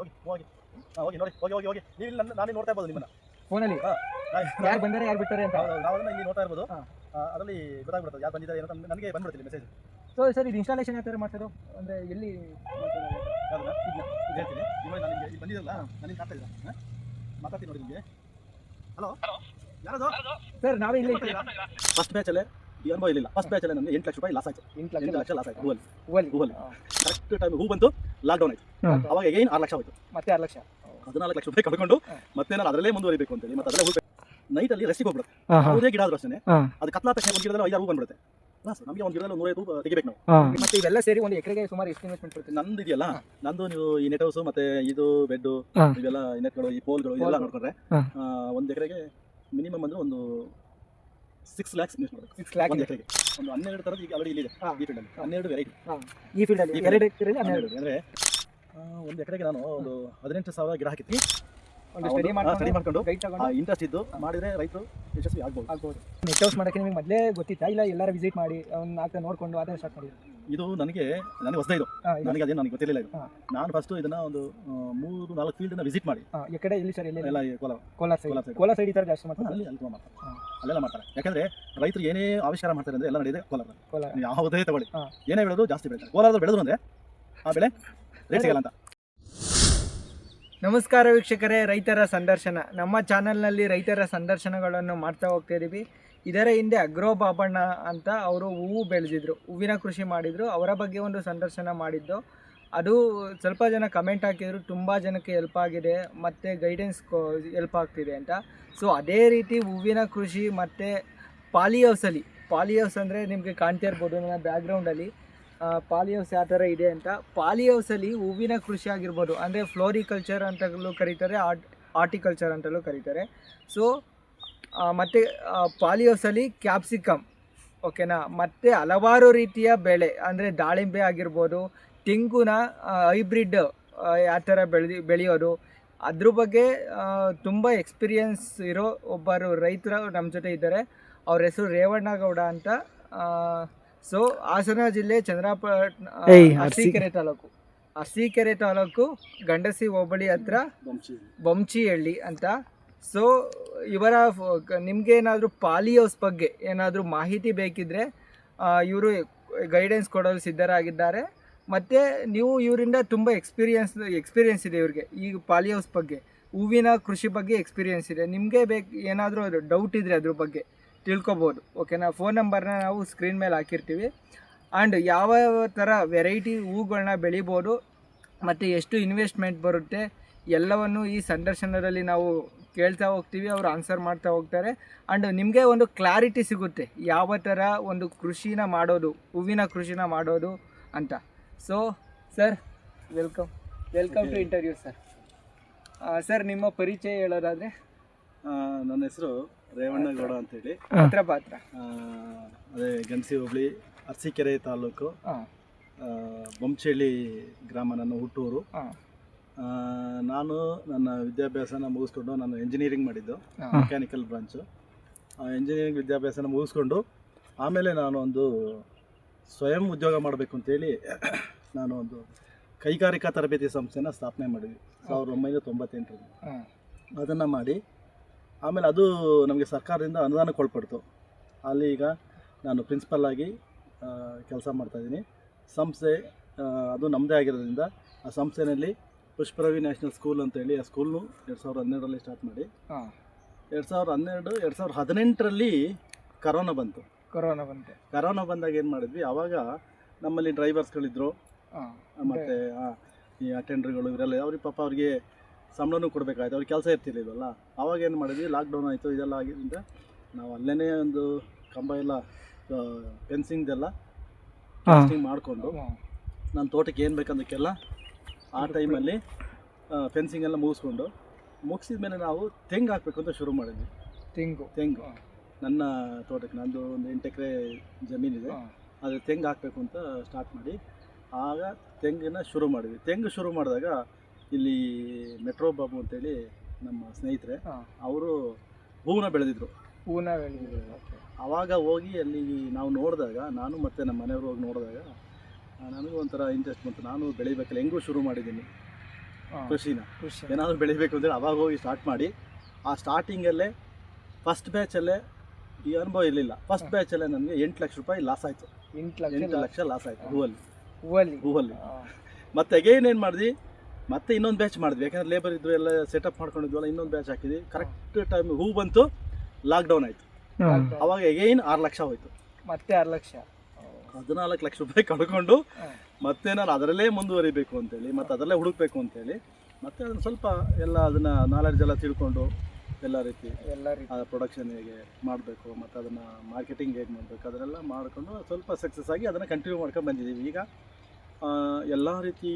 ಹೋಗಿ ಹೋಗಿ ಹೋಗಿ ನೋಡಿ ಹೋಗಿ ನೀವು ಇಲ್ಲಿ ನಾನು ನೋಡ್ತಾ ಇರ್ಬೋದು ನಿಮ್ಮನ್ನ ಫೋನಲ್ಲಿ ಯಾರು ಬಂದಾರೆ ಯಾರು ಬಿಟ್ಟಾರೆ ಅಂತ ನಾವು ಅದನ್ನ ಇಲ್ಲಿ ನೋಡ್ತಾ ಇರ್ಬೋದು. ಅದರಲ್ಲಿ ಗೊತ್ತಾಗ್ಬಿಡುತ್ತೆ ಯಾರು ಬಂದಿದ್ದಾರೆ ಅಂತ ನನಗೆ ಬಂದ್ಬಿಡುತ್ತೆ ಮೆಸೇಜ್. ಸೊ ಸರ್ ಇದು ಇನ್ಸ್ಟಾಲೇಷನ್ ಯಾವ ಥರ ಮಾಡ್ಸೋದು ಅಂದರೆ ಎಲ್ಲಿ ಅದನ್ನ ಹೇಳ್ತೀನಿ. ಇವಾಗ ನಾನು ಇಲ್ಲಿ ಬಂದಿದ್ದಲ್ಲ ನನಗೆ ಕಾಡ್ತಾ ಇದ್ದೀರಾ ಮಾತಾಡ್ತೀನಿ ನೋಡಿ ನಿಮಗೆ. ಹಲೋ ಯಾರದು ಸರ್ ನಾವೇ ಇಲ್ಲಿ ಫಸ್ಟ್ ಬ್ಯಾಚಲ್ಲೇ ಈ ಅನುಭವ ಇಲ್ಲ. ಫಸ್ಟ್ ಬ್ಯಾಚಲ್ಲೇ ನನಗೆ 8 ಲಕ್ಷ ರೂಪಾಯಿ ಲಾಸ್ ಆಯಿತು. 8 ಲಕ್ಷ ಲಾಸ್ ಆಯಿತು ಹೂವಲ್ಲಿ ಕರೆಕ್ಟ್ ಟೈಮ್ ಹೂ ಬಂತು, ಲಾಕ್ಡೌನ್ ಆಯಿತು. ಅವಾಗ ಏನು 6 ಲಕ್ಷ ಹೋಯ್ತು, ಮತ್ತೆ 6 ಲಕ್ಷ 14 ಲಕ್ಷ ರೂಪಾಯಿ ಕಳ್ಕೊಂಡು ಮತ್ತೆ ನಾನು ಅದರಲ್ಲೇ ಮುಂದುವರಿಬೇಕು ಅಂತೇಳಿ ಮತ್ತೆ ಅದರಲ್ಲೇ ಹೂ ನೈಟಲ್ಲಿ ರೆಸ್ಟಿಗೆ ಹೋಗ್ಬಿಡುತ್ತೆ. ಯಾವುದೇ ಗಿಡ ಆದ್ರೂ ಅಷ್ಟೇ ಅದು ಕತ್ಲಾದ ತಕ್ಷಣ ಒಂದು ಗಿಡದಲ್ಲಿ 5-6 ಹೂ ಬಂದ್ಬಿಡುತ್ತೆ. ನಮಗೆ ಒಂದು ಗಿಡದಲ್ಲಿ 150 ಹೂ ತೆಗಿಬೇಕು ನಾವು. ಮತ್ತೆ ಇವೆಲ್ಲ ಸೇರಿ ಒಂದು ಎಕರೆಗೆ ಸುಮಾರು ಎಷ್ಟು ಇನ್ವೆಸ್ಟ್ಮೆಂಟ್ ಬರುತ್ತೆ? ನಂದು ಇದೆಯಲ್ಲ, ನಂದು ನೀವು ಈ ನೆಟ್ ಹೌಸ್ ಮತ್ತೆ ಇದು ಬೆಡ್ ಇವೆಲ್ಲ ನೆಟ್ಗಳು ಈ ಪೋಲ್ಗಳು ಇದೆಲ್ಲ ನೋಡ್ಕೊಂಡ್ರೆ 1 ಎಕರೆಗೆ ಮಿನಿಮಮ್ ಅಂದ್ರೆ ಒಂದು 6 lakhs ಇನ್ವೆಸ್ಟ್ ಮಾಡಬೇಕು. 6 lakh 1 ಎಕರೆಗೆ ಒಂದು 12 ಥರದ್ದು ಈಗ ಆಲ್ರೆಡಿ ಇಲ್ಲಿದೆ ಈ ಫೀಲ್ಡಲ್ಲಿ 12 ವೆರೈಟಿ. ಈ ಫೀಲ್ಡಲ್ಲಿ 2 ಎಕರೆಯಲ್ಲಿ 12 ಅಂದರೆ 1 ಎಕರೆಗೆ ನಾನು ಒಂದು 18,000 ಗಿಡ ಹಾಕಿರ್ತೀನಿ. ಒಂದು ಸ್ಟಡಿ ಮಾಡ್ಕೊಂಡು ಗೈಡ್ ತಗೊಂಡು ಇಂಟ್ರೆಸ್ಟ್ ಇದ್ದು ಮಾಡಿದ್ರೆ ರೈತರು ಯಶಸ್ವಿ ಆಗ್ಬೋದು. ನೆಟ್ ಹೌಸ್ ಮಾಡೋಕ್ಕೆ ನಿಮಗೆ ಮೊದಲೇ ಗೊತ್ತಿತ್ತಾ ಇಲ್ಲ ಎಲ್ಲರೂ ವಿಸಿಟ್ ಮಾಡಿ ಅವ್ನು ನಾಲ್ಕು ನೋಡಿಕೊಂಡು ಅದನ್ನು ಸ್ಟಾರ್ಟ್ ಮಾಡಿದ್ರು? ಇದು ನನಗೆ ಹೊಸದೇ ಇದು, ನನಗೆ ಅದೇನು ನನಗೆ ಗೊತ್ತಿರಲಿಲ್ಲ ಇದು. ನಾನು ಫಸ್ಟು ಇದನ್ನ ಒಂದು 3-4 ಫೀಲ್ಡನ್ನ ವಿಸಿಟ್ ಮಾಡಿ ಈ ಕಡೆ ಇಲ್ಲಿ ಸರ್ ಎಲ್ಲ ಕೋಲಾರ ಸೈಡ್ ಈ ಥರ ಜಾಸ್ತಿ ಮಾಡ್ತಾರೆ, ಅಲ್ಲೆಲ್ಲ ಮಾಡ್ತಾರೆ. ಯಾಕಂದ್ರೆ ರೈತರು ಏನೇ ಆವಿಷ್ಕಾರ ಮಾಡ್ತಾರೆ ಅಂದ್ರೆ ಎಲ್ಲ ನಡೆದಿದೆ ಕೋಲಾರ. ಯಾವುದೇ ತಗೊಳ್ಳಿ ಹಾಂ ಏನೇ ಬೆಳೆದು ಜಾಸ್ತಿ ಬೆಳೀತಾರೆ. ಕೋಲಾರದಲ್ಲಿ ಬೆಳೆದ್ರು ಅಂದರೆ ಆ ಬೆಳೆ ರೇಟ್ ಸಿಗಲ್ಲ ಅಂತ. ನಮಸ್ಕಾರ ವೀಕ್ಷಕರೇ, ರೈತರ ಸಂದರ್ಶನ ನಮ್ಮ ಚಾನಲ್ನಲ್ಲಿ ರೈತರ ಸಂದರ್ಶನಗಳನ್ನು ಮಾಡ್ತಾ ಹೋಗ್ತಾ ಇದ್ದೀವಿ. ಇದರ ಹಿಂದೆ ಅಗ್ರೋ ಬಾಬಣ್ಣ ಅಂತ ಅವರು ಹೂವು ಬೆಳೆದಿದ್ರು, ಹೂವಿನ ಕೃಷಿ ಮಾಡಿದರು. ಅವರ ಬಗ್ಗೆ ಒಂದು ಸಂದರ್ಶನ ಮಾಡಿದ್ದು, ಅದು ಸ್ವಲ್ಪ ಜನ ಕಮೆಂಟ್ ಹಾಕಿದ್ರು, ತುಂಬ ಜನಕ್ಕೆ ಹೆಲ್ಪ್ ಆಗಿದೆ ಮತ್ತು ಗೈಡೆನ್ಸ್ ಹೆಲ್ಪ್ ಆಗ್ತಿದೆ ಅಂತ. ಸೊ ಅದೇ ರೀತಿ ಹೂವಿನ ಕೃಷಿ ಮತ್ತು ಪಾಲಿ ಹೌಸ್ ಅಂದರೆ ನಿಮಗೆ ಕಾಣ್ತಾ ಇರ್ಬೋದು ನನ್ನ ಬ್ಯಾಕ್ಗ್ರೌಂಡಲ್ಲಿ ಪಾಲಿ ಹೌಸ್ ಯಾವ ಥರ ಇದೆ ಅಂತ. ಪಾಲಿ ಹೌಸಲ್ಲಿ ಹೂವಿನ ಕೃಷಿ ಆಗಿರ್ಬೋದು, ಅಂದರೆ ಫ್ಲೋರಿಕಲ್ಚರ್ ಅಂತಲೂ ಕರೀತಾರೆ, ಆರ್ಟಿಕಲ್ಚರ್ ಅಂತಲೂ ಕರೀತಾರೆ. ಸೊ ಮತ್ತು ಪಾಲಿ ಹೌಸಲ್ಲಿ ಕ್ಯಾಪ್ಸಿಕಮ್ ಓಕೆನಾ, ಮತ್ತು ಹಲವಾರು ರೀತಿಯ ಬೆಳೆ ಅಂದರೆ ದಾಳಿಂಬೆ ಆಗಿರ್ಬೋದು, ತೆಂಗುನ ಹೈಬ್ರಿಡ್ ಯಾವ ಥರ ಬೆಳೆಯೋದು ಅದ್ರ ಬಗ್ಗೆ ತುಂಬ ಎಕ್ಸ್ಪೀರಿಯನ್ಸ್ ಇರೋ ಒಬ್ಬರು ರೈತರು ನಮ್ಮ ಜೊತೆ ಇದ್ದಾರೆ. ಅವ್ರ ಹೆಸರು ರೇವಣ್ಣಗೌಡ ಅಂತ. ಸೊ ಹಾಸನ ಜಿಲ್ಲೆ ಚಂದ್ರಾಪಟ್ಟಣ ಅರಸೀಕೆರೆ ತಾಲೂಕು ಗಂಡಸಿ ಹೋಬಳಿ ಹತ್ರ ಬೊಂಚಿಹಳ್ಳಿ ಅಂತ. ಸೊ ಇವರ ನಿಮಗೇನಾದರೂ ಪಾಲಿ ಹೌಸ್ ಬಗ್ಗೆ ಏನಾದರೂ ಮಾಹಿತಿ ಬೇಕಿದ್ದರೆ ಇವರು ಗೈಡೆನ್ಸ್ ಕೊಡಲು ಸಿದ್ಧರಾಗಿದ್ದಾರೆ. ಮತ್ತು ನೀವು ಇವರಿಂದ ತುಂಬ ಎಕ್ಸ್ಪೀರಿಯನ್ಸ್ ಇದೆ ಇವ್ರಿಗೆ ಈ ಪಾಲಿ ಹೌಸ್ ಬಗ್ಗೆ, ಹೂವಿನ ಕೃಷಿ ಬಗ್ಗೆ ಎಕ್ಸ್ಪೀರಿಯನ್ಸ್ ಇದೆ. ನಿಮಗೆ ಏನಾದರೂ ಡೌಟ್ ಇದ್ದರೆ ಅದ್ರ ಬಗ್ಗೆ ತಿಳ್ಕೊಬೋದು ಓಕೆನಾ. ಫೋನ್ ನಂಬರ್ನ ನಾವು ಸ್ಕ್ರೀನ್ ಮೇಲೆ ಹಾಕಿರ್ತೀವಿ. ಆ್ಯಂಡ್ ಯಾವ ಥರ ವೆರೈಟಿ ಹೂಗಳನ್ನ ಬೆಳಿಬೋದು ಮತ್ತು ಎಷ್ಟು ಇನ್ವೆಸ್ಟ್ಮೆಂಟ್ ಬರುತ್ತೆ ಎಲ್ಲವನ್ನು ಈ ಸಂದರ್ಶನದಲ್ಲಿ ನಾವು ಕೇಳ್ತಾ ಹೋಗ್ತೀವಿ, ಅವರು ಆನ್ಸರ್ ಮಾಡ್ತಾ ಹೋಗ್ತಾರೆ. ಆ್ಯಂಡ್ ನಿಮಗೆ ಒಂದು ಕ್ಲಾರಿಟಿ ಸಿಗುತ್ತೆ ಯಾವ ಥರ ಒಂದು ಕೃಷಿನ ಮಾಡೋದು, ಹೂವಿನ ಕೃಷಿನ ಮಾಡೋದು ಅಂತ. So sir welcome to interview sir. Sir ನಿಮ್ಮ ಪರಿಚಯ ಹೇಳೋದಾದರೆ? ನನ್ನ ಹೆಸರು ರೇವಣ್ಣಗೌಡ ಅಂತೇಳಿ, ಪಾತ್ರ ಅದೇ ಗಂಡಸಿ ಹೋಬಳಿ ಅರಸೀಕೆರೆ ತಾಲೂಕು ಬೊಂಚಿಹಳ್ಳಿ ಗ್ರಾಮ, ನನ್ನ ಹುಟ್ಟೂರು. ನಾನು ನನ್ನ ವಿದ್ಯಾಭ್ಯಾಸನ ಮುಗಿಸ್ಕೊಂಡು ನಾನು ಎಂಜಿನಿಯರಿಂಗ್ ಮಾಡಿದ್ದು, ಮೆಕ್ಯಾನಿಕಲ್ ಬ್ರಾಂಚು. ಎಂಜಿನಿಯರಿಂಗ್ ವಿದ್ಯಾಭ್ಯಾಸನ ಮುಗಿಸ್ಕೊಂಡು ಆಮೇಲೆ ನಾನು ಒಂದು ಸ್ವಯಂ ಉದ್ಯೋಗ ಮಾಡಬೇಕು ಅಂತೇಳಿ ನಾನು ಒಂದು ಕೈಗಾರಿಕಾ ತರಬೇತಿ ಸಂಸ್ಥೆನ ಸ್ಥಾಪನೆ ಮಾಡಿದ್ವಿ 1998ರಲ್ಲಿ. ಅದನ್ನು ಮಾಡಿ ಆಮೇಲೆ ಅದು ನಮಗೆ ಸರ್ಕಾರದಿಂದ ಅನುದಾನಕ್ಕೆ ಒಳಪಡ್ತು. ಅಲ್ಲಿ ಈಗ ನಾನು ಪ್ರಿನ್ಸಿಪಲ್ ಆಗಿ ಕೆಲಸ ಮಾಡ್ತಾಯಿದ್ದೀನಿ. ಸಂಸ್ಥೆ ಅದು ನಮ್ಮದೇ ಆಗಿರೋದ್ರಿಂದ ಆ ಸಂಸ್ಥೆಯಲ್ಲಿ ಪುಷ್ಪರವಿ ನ್ಯಾಷನಲ್ ಸ್ಕೂಲ್ ಅಂತೇಳಿ ಆ ಸ್ಕೂಲ್ನು 2012ರಲ್ಲಿ ಸ್ಟಾರ್ಟ್ ಮಾಡಿ 2018ರಲ್ಲಿ ಕರೋನಾ ಬಂತು. ಕರೋನಾ ಬಂದಾಗ ಏನು ಮಾಡಿದ್ವಿ, ಆವಾಗ ನಮ್ಮಲ್ಲಿ ಡ್ರೈವರ್ಸ್ಗಳಿದ್ರು ಮತ್ತು ಈ ಅಟೆಂಡರ್ಗಳು ಇವರೆಲ್ಲ ಅವ್ರಿಗೆ ಪಾಪ ಅವ್ರಿಗೆ ಸಂಬಳನೂ ಕೊಡಬೇಕಾಯ್ತು, ಅವ್ರಿಗೆ ಕೆಲಸ ಇರ್ತಿರ್ಲಿಲ್ವಲ್ಲ. ಆವಾಗ ಏನು ಮಾಡಿದ್ವಿ, ಲಾಕ್ಡೌನ್ ಆಯಿತು, ಇದೆಲ್ಲ ಆಗಿದ್ದರಿಂದ ನಾವು ಅಲ್ಲೇ ಒಂದು ಕಂಬ ಎಲ್ಲ ಫೆನ್ಸಿಂಗ್ದೆಲ್ಲ ಮಾಡಿಕೊಂಡು ನನ್ನ ತೋಟಕ್ಕೆ ಏನು ಬೇಕಂದಕ್ಕೆಲ್ಲ ಆ ಟೈಮಲ್ಲಿ ಫೆನ್ಸಿಂಗ್ ಎಲ್ಲ ಮುಗಿಸಿದ ಮೇಲೆ ನಾವು ತೆಂಗು ಹಾಕಬೇಕು ಅಂತ ಶುರು ಮಾಡಿದ್ವಿ. ತೆಂಗು ನನ್ನ ತೋಟಕ್ಕೆ, ನಂದು ಒಂದು 8 ಎಕರೆ ಜಮೀನಿದೆ, ಅದು ತೆಂಗು ಹಾಕಬೇಕು ಅಂತ ಸ್ಟಾರ್ಟ್ ಮಾಡಿ ಆಗ ತೆಂಗನ್ನ ಶುರು ಮಾಡಿದ್ವಿ. ತೆಂಗು ಶುರು ಮಾಡಿದಾಗ ಇಲ್ಲಿ ಮೆಟ್ರೋ ಬಾಬು ಅಂತೇಳಿ ನಮ್ಮ ಸ್ನೇಹಿತರೆ, ಅವರು ಹೂವನ್ನ ಬೆಳೆದಿದ್ರು. ಆವಾಗ ಹೋಗಿ ಅಲ್ಲಿ ನಾವು ನೋಡಿದಾಗ, ನಾನು ಮತ್ತು ನಮ್ಮ ಮನೆಯವರು ಹೋಗಿ ನೋಡಿದಾಗ ನನಗೂ ಒಂಥರ ಇಂಟ್ರೆಸ್ಟ್ ಬಂತು. ನಾನು ಬೆಳಿಬೇಕಲ್ಲ, ಹೆಂಗೂ ಶುರು ಮಾಡಿದ್ದೀನಿ. ಕೃಷಿನ ಏನಾದರೂ ಬೆಳಿಬೇಕು ಅಂದರೆ ಅವಾಗ ಹೋಗಿ ಸ್ಟಾರ್ಟ್ ಮಾಡಿ ಆ ಸ್ಟಾರ್ಟಿಂಗಲ್ಲೇ ಫಸ್ಟ್ ಬ್ಯಾಚಲ್ಲೇ ಈ ಅನುಭವ ಇರಲಿಲ್ಲ. ಫಸ್ಟ್ ಬ್ಯಾಚಲ್ಲೇ ನನಗೆ 8 ಲಕ್ಷ ರೂಪಾಯಿ ಲಾಸ್ ಆಯಿತು. 8 ಲಕ್ಷ ಲಾಸ್ ಆಯಿತು ಹೂವಲ್ಲಿ. ಮತ್ತೆ ಅಗೇನ್ ಏನು ಮಾಡಿದ್ವಿ, ಮತ್ತೆ ಇನ್ನೊಂದು ಬ್ಯಾಚ್ ಮಾಡಿದ್ವಿ. ಯಾಕಂದ್ರೆ ಲೇಬರ್ ಇದ್ದು ಎಲ್ಲ ಸೆಟಪ್ ಮಾಡ್ಕೊಂಡಿದ್ವಲ್ಲ, ಇನ್ನೊಂದು ಬ್ಯಾಚ್ ಹಾಕಿದ್ವಿ. ಕರೆಕ್ಟ್ ಟೈಮ್ ಹೂ ಬಂತು, ಲಾಕ್ಡೌನ್ ಆಯಿತು. ಅವಾಗ ಅಗೇನ್ 6 ಲಕ್ಷ ಹೋಯ್ತು. ಮತ್ತೆ 6 ಲಕ್ಷ, 14 ಲಕ್ಷ ರೂಪಾಯಿ ಕಳ್ಕೊಂಡು ಮತ್ತೆ ನಾನು ಅದರಲ್ಲೇ ಮುಂದುವರಿಬೇಕು ಅಂತೇಳಿ, ಮತ್ತೆ ಅದರಲ್ಲೇ ಹುಡುಕ್ಬೇಕು ಅಂತೇಳಿ, ಮತ್ತೆ ಅದನ್ನು ಸ್ವಲ್ಪ ಎಲ್ಲ ಅದನ್ನು ನಾಲೆಡ್ಜ್ ಎಲ್ಲ ತಿಳ್ಕೊಂಡು ಎಲ್ಲ ರೀತಿ ಪ್ರೊಡಕ್ಷನ್ ಹೇಗೆ ಮಾಡಬೇಕು, ಮತ್ತು ಅದನ್ನು ಮಾರ್ಕೆಟಿಂಗ್ ಹೇಗೆ ಮಾಡಬೇಕು ಅದನ್ನೆಲ್ಲ ಮಾಡಿಕೊಂಡು ಸ್ವಲ್ಪ ಸಕ್ಸಸ್ ಆಗಿ ಅದನ್ನು ಕಂಟಿನ್ಯೂ ಮಾಡ್ಕೊಂಡು ಬಂದಿದ್ದೀವಿ. ಈಗ ಎಲ್ಲ ರೀತಿ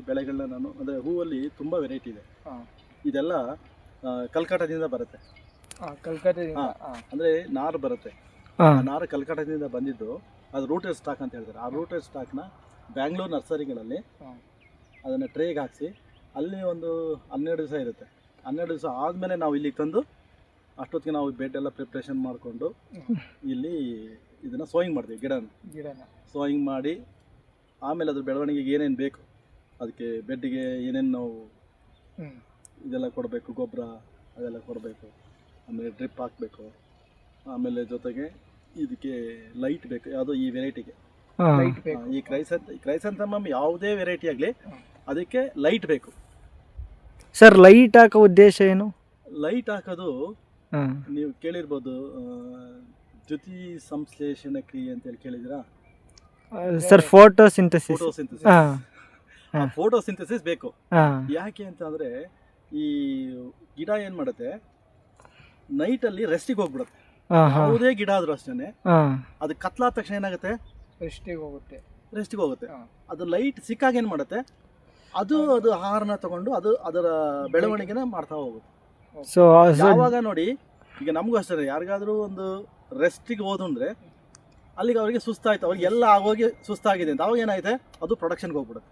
ಬೆಳೆಗಳನ್ನ ನಾನು, ಅಂದರೆ ಹೂವಲ್ಲಿ ತುಂಬ ವೆರೈಟಿ ಇದೆ. ಇದೆಲ್ಲ ಕಲ್ಕಟ್ಟದಿಂದ ಬರುತ್ತೆ. ಅಂದರೆ ನಾರು ಬರುತ್ತೆ. ನಾರು ಕಲ್ಕಟ್ಟದಿಂದ ಬಂದಿದ್ದು, ಅದು ರೂಟೆಡ್ ಸ್ಟಾಕ್ ಅಂತ ಹೇಳ್ತಾರೆ. ಆ ರೂಟೆಡ್ ಸ್ಟಾಕ್ನ ಬ್ಯಾಂಗ್ಳೂರು ನರ್ಸರಿಗಳಲ್ಲಿ ಅದನ್ನು ಟ್ರೇಗೆ ಹಾಕಿಸಿ ಅಲ್ಲಿ ಒಂದು 12 ದಿವಸ ಇರುತ್ತೆ. 12 ದಿವಸ ಆದಮೇಲೆ ನಾವು ಇಲ್ಲಿಗೆ ತಂದು ಅಷ್ಟೊತ್ತಿಗೆ ನಾವು ಬೆಡ್ ಎಲ್ಲ ಪ್ರಿಪ್ರೇಷನ್ ಮಾಡಿಕೊಂಡು ಇಲ್ಲಿ ಇದನ್ನು ಸೋಯಿಂಗ್ ಮಾಡ್ತೀವಿ. ಗಿಡನ ಸೋಯಿಂಗ್ ಮಾಡಿ ಆಮೇಲೆ ಅದ್ರ ಬೆಳವಣಿಗೆಗೆ ಏನೇನು ಬೇಕು, ಅದಕ್ಕೆ ಬೆಡ್ಡಿಗೆ ಏನೇನು ನಾವು ಇದೆಲ್ಲ ಕೊಡಬೇಕು, ಗೊಬ್ಬರ ಅದೆಲ್ಲ ಕೊಡಬೇಕು. ಆಮೇಲೆ ಡ್ರಿಪ್ ಹಾಕಬೇಕು. ಆಮೇಲೆ ಜೊತೆಗೆ ಇದಕ್ಕೆ ಲೈಟ್ ಬೇಕು. ಯಾವುದೋ ಈ ವೆರೈಟಿಗೆ ಈ ಕ್ರೈಸಂಥಮಮ್ ಯಾವುದೇ ವೆರೈಟಿ ಆಗಲಿ ಅದಕ್ಕೆ ಲೈಟ್ ಬೇಕು. ಸರ್, ಲೈಟ್ ಹಾಕೋ ಉದ್ದೇಶ ಏನು? ಲೈಟ್ ಹಾಕೋದು ನೀವು ಕೇಳಿರ್ಬೋದು, ದ್ಯುತಿ ಸಂಶ್ಲೇಷಣ ಕ್ರಿಯೆ ಅಂತೇಳಿ ಕೇಳಿದಿರಾ ಸರ್? ಫೋಟೋಸಿಂಥಸಿಸ್ ಬೇಕು. ಯಾಕೆ ಅಂತಂದರೆ ಈ ಗಿಡ ಏನು ಮಾಡುತ್ತೆ, ನೈಟಲ್ಲಿ ರೆಸ್ಟಿಗೆ ಹೋಗ್ಬಿಡುತ್ತೆ. ಯಾವುದೇ ಗಿಡ ಆದ್ರೂ ಅಷ್ಟೇ, ಅದು ಕತ್ಲಾದ ತಕ್ಷಣ ಏನಾಗುತ್ತೆ, ರೆಸ್ಟಿಗೆ ಹೋಗುತ್ತೆ. ಅದು ಲೈಟ್ ಸಿಕ್ಕಾಗ ಏನು ಮಾಡುತ್ತೆ, ಅದು ಆಹಾರನ ತಗೊಂಡು ಅದರ ಬೆಳವಣಿಗೆನ ಮಾಡ್ತಾ ಹೋಗುತ್ತೆ. ಸೊ ಯಾವಾಗ ನೋಡಿ, ಈಗ ನಮಗೂ ಅಷ್ಟೇ, ಯಾರಿಗಾದ್ರೂ ಒಂದು ರೆಸ್ಟಿಗೆ ಹೋದು ಅಂದರೆ ಅಲ್ಲಿಗೆ ಅವ್ರಿಗೆ ಸುಸ್ತಾಯ್ತು, ಅವ್ರಿಗೆ ಎಲ್ಲ ಆಗೋಗಿ ಸುಸ್ತಾಗಿದೆ ಅಂತ ಅವಾಗ ಏನಾಯ್ತೆ, ಅದು ಪ್ರೊಡಕ್ಷನ್ಗೆ ಹೋಗ್ಬಿಡುತ್ತೆ.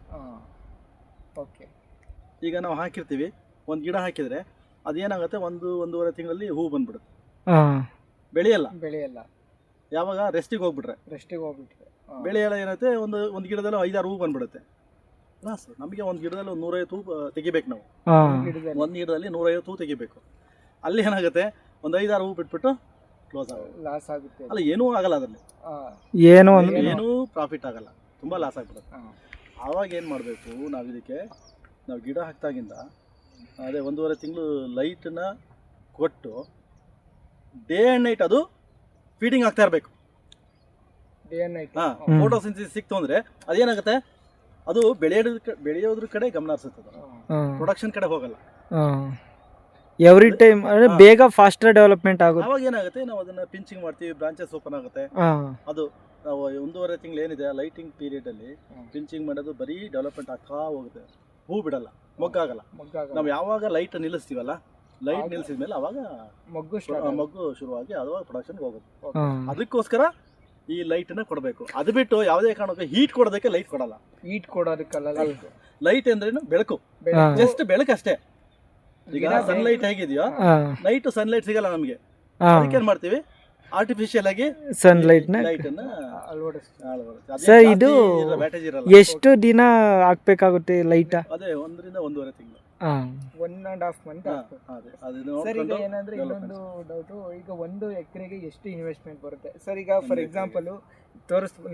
ಈಗ ನಾವು ಹಾಕಿರ್ತೀವಿ, ಒಂದು ಗಿಡ ಹಾಕಿದರೆ ಅದೇನಾಗುತ್ತೆ, 1-1.5 ತಿಂಗಳಲ್ಲಿ ಹೂ ಬಂದ್ಬಿಡುತ್ತೆ. ಬೆಳೆಯಲ್ಲ. ಯಾವಾಗ ರೆಸ್ಟಿಗೆ ಹೋಗ್ಬಿಟ್ರೆ ಬೆಳೆಯಲ್ಲ, ಏನಾಗುತ್ತೆ, ಒಂದು ಗಿಡದಲ್ಲಿ 5-6 ಹೂ ಬಂದ್ಬಿಡುತ್ತೆ. ಲಾಸ್. ನಮಗೆ ಒಂದು ಗಿಡದಲ್ಲಿ 150 ಹೂ ತೆಗಿಬೇಕು. ನಾವು ಒಂದು ಗಿಡದಲ್ಲಿ 150 ಹೂ ತೆಗಿಬೇಕು. ಅಲ್ಲಿ ಏನಾಗುತ್ತೆ, ಒಂದು 5-6 ಹೂ ಬಿಟ್ಬಿಟ್ಟು ಲಾಸ್ ಆಗುತ್ತೆ. ಅಲ್ಲ, ಏನೂ ಆಗಲ್ಲ, ಅದರಲ್ಲಿ ಏನೂ ಪ್ರಾಫಿಟ್ ಆಗಲ್ಲ, ತುಂಬ ಲಾಸ್ ಆಗ್ಬಿಡುತ್ತೆ. ಆವಾಗ ಏನು ಮಾಡಬೇಕು, ನಾವು ಗಿಡ ಹಾಕ್ದಾಗಿಂದ ಅದೇ 1.5 ತಿಂಗಳು ಲೈಟನ್ನ ಕೊಟ್ಟು ಡೇ ಆ್ಯಂಡ್ ನೈಟ್ ಅದು ಫೀಡಿಂಗ್ ಆಗ್ತಾ ಇರಬೇಕು. ಫೋಟೋಸಿಂಥಸಿಸ್ ಸಿಕ್ತು ಅಂದರೆ ಅದೇನಾಗುತ್ತೆ, ಅದು ಬೆಳೆಯೋದ್ರ ಕಡೆ ಗಮನ ಹರಿಸುತ್ತದೆ, ಪ್ರೊಡಕ್ಷನ್ ಕಡೆ ಹೋಗಲ್ಲ. ಎವ್ರಿ ಟೈಮ್ ಬೇಗ ಫಾಸ್ಟರ್ ಡೆವಲಪ್ಮೆಂಟ್ ಆಗುತ್ತೆ. ಅವಾಗ ಏನಾಗುತ್ತೆ, ನಾವು ಅದನ್ನ ಪಿಂಚಿಂಗ್ ಮಾಡ್ತೀವಿ, ಬ್ರಾಂಚಸ್ ಓಪನ್ ಆಗುತ್ತೆ. ಅದು ನಾವು 1.5 ತಿಂಗಳು ಏನಿದೆ ಲೈಟಿಂಗ್ ಪೀರಿಯಡ್ ಅಲ್ಲಿ ಪಿಂಚಿಂಗ್ ಮಾಡೋದು ಬರೀ ಡೆವಲಪ್ಮೆಂಟ್ ಆಗ್ತಾ ಹೋಗುತ್ತೆ. ಹೂ ಬಿಡಲ್ಲ, ಮೊಗ್ಗಾಗಲ್ಲ. ನಾವು ಯಾವಾಗ ಲೈಟ್ ನಿಲ್ಲಿಸ್ತೀವಲ್ಲ, ಲೈಟ್ ನಿಲ್ಲಿಸಿದ್ಮೇಲೆ ಅವಾಗ ಮೊಗ್ಗು ಶುರುವಾಗಿ ಅವಾಗ ಪ್ರೊಡಕ್ಷನ್ಗೆ ಹೋಗುತ್ತೆ. ಅದಕ್ಕೋಸ್ಕರ ಈ ಲೈಟನ್ನ ಕೊಡಬೇಕು. ಅದು ಬಿಟ್ಟು ಯಾವುದೇ ಕಾರಣಕ್ಕೆ ಹೀಟ್ ಕೊಡೋದಕ್ಕೆ ಲೈಟ್ ಕೊಡಲ್ಲ. ಲೈಟ್ ಅಂದ್ರೇನು, ಬೆಳಕು, ಜಸ್ಟ್ ಬೆಳಕಷ್ಟೇ. ಈಗ ಸನ್ಲೈಟ್ ಹೇಗಿದೆಯೋ, ನೈಟ್ ಸನ್ಲೈಟ್ ಸಿಗಲ್ಲ ನಮಗೆ. ಅದಕ್ಕೆ ಏನ್ ಮಾಡ್ತೀವಿ, ಆರ್ಟಿಫಿಷಿಯಲ್ ಆಗಿ ಸನ್ಲೈಟ್ ಸರ್, ಇದು ಎಷ್ಟು ದಿನ ಹಾಕ್ಬೇಕಾಗುತ್ತೆ ಲೈಟ್? ಅದೇ 1-1.5 ತಿಂಗಳು, 1.5 ಮಂತ್. ಸರ್, ಈಗ ಏನಂದ್ರೆ ಇನ್ನೊಂದು ಡೌಟು, ಈಗ 1 ಎಕರೆಗೆ ಎಷ್ಟು ಇನ್ವೆಸ್ಟ್ಮೆಂಟ್ ಬರುತ್ತೆ ಸರ್? ಈಗ ಫಾರ್ ಎಕ್ಸಾಂಪಲ್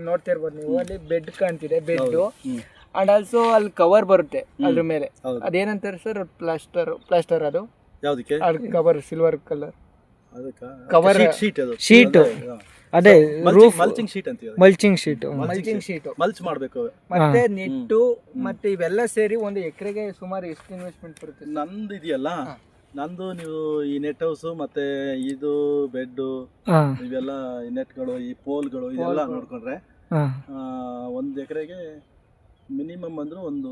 ನೋಡ್ತಿರ್ಬೋದು ನೀವು, ಅಲ್ಲಿ ಬೆಡ್ ಕಾಣ್ತಿದೆ, ಬೆಡ್ ಅಂಡ್ ಆಲ್ಸೋ ಅಲ್ಲಿ ಕವರ್ ಬರುತ್ತೆ ಅದ್ರ ಮೇಲೆ. ಅದೇನಂತಾರೆ ಸರ್? ಪ್ಲಾಸ್ಟರ್ ಅದು ಯಾವುದಕ್ಕೆ cover, silver colour cover sheet. ಅದೇ ಮಲ್ಚಿಂಗ್ ಶೀಟ್ ಅಂತೀವಿ. ಮಲ್ಚಿಂಗ್ ಶೀಟ್ ಮಲ್ಚ್ ಮಾಡಬೇಕು. ಮತ್ತೆ ನೆಟ್ಟು ಮತ್ತೆ ಇವೆಲ್ಲ ಸೇರಿ 1 ಎಕರೆಗೆ ಸುಮಾರು ಎಷ್ಟು ಇನ್ವೆಸ್ಟ್ಮೆಂಟ್ ಬರುತ್ತೆ? ನಂದು ಇದೆಯಲ್ಲ, ನಂದು ನೀವು ಈ ನೆಟ್ ಹೌಸ್ ಮತ್ತೆ ಇದು ಬೆಡ್ ಇವೆಲ್ಲ ನೆಟ್ಗಳು, ಈ ಪೋಲ್ಗಳು, ಇದೆಲ್ಲ ನೋಡ್ಕೊಂಡ್ರೆ 1 ಎಕರೆಗೆ ಮಿನಿಮಮ್ ಅಂದ್ರೆ ಒಂದು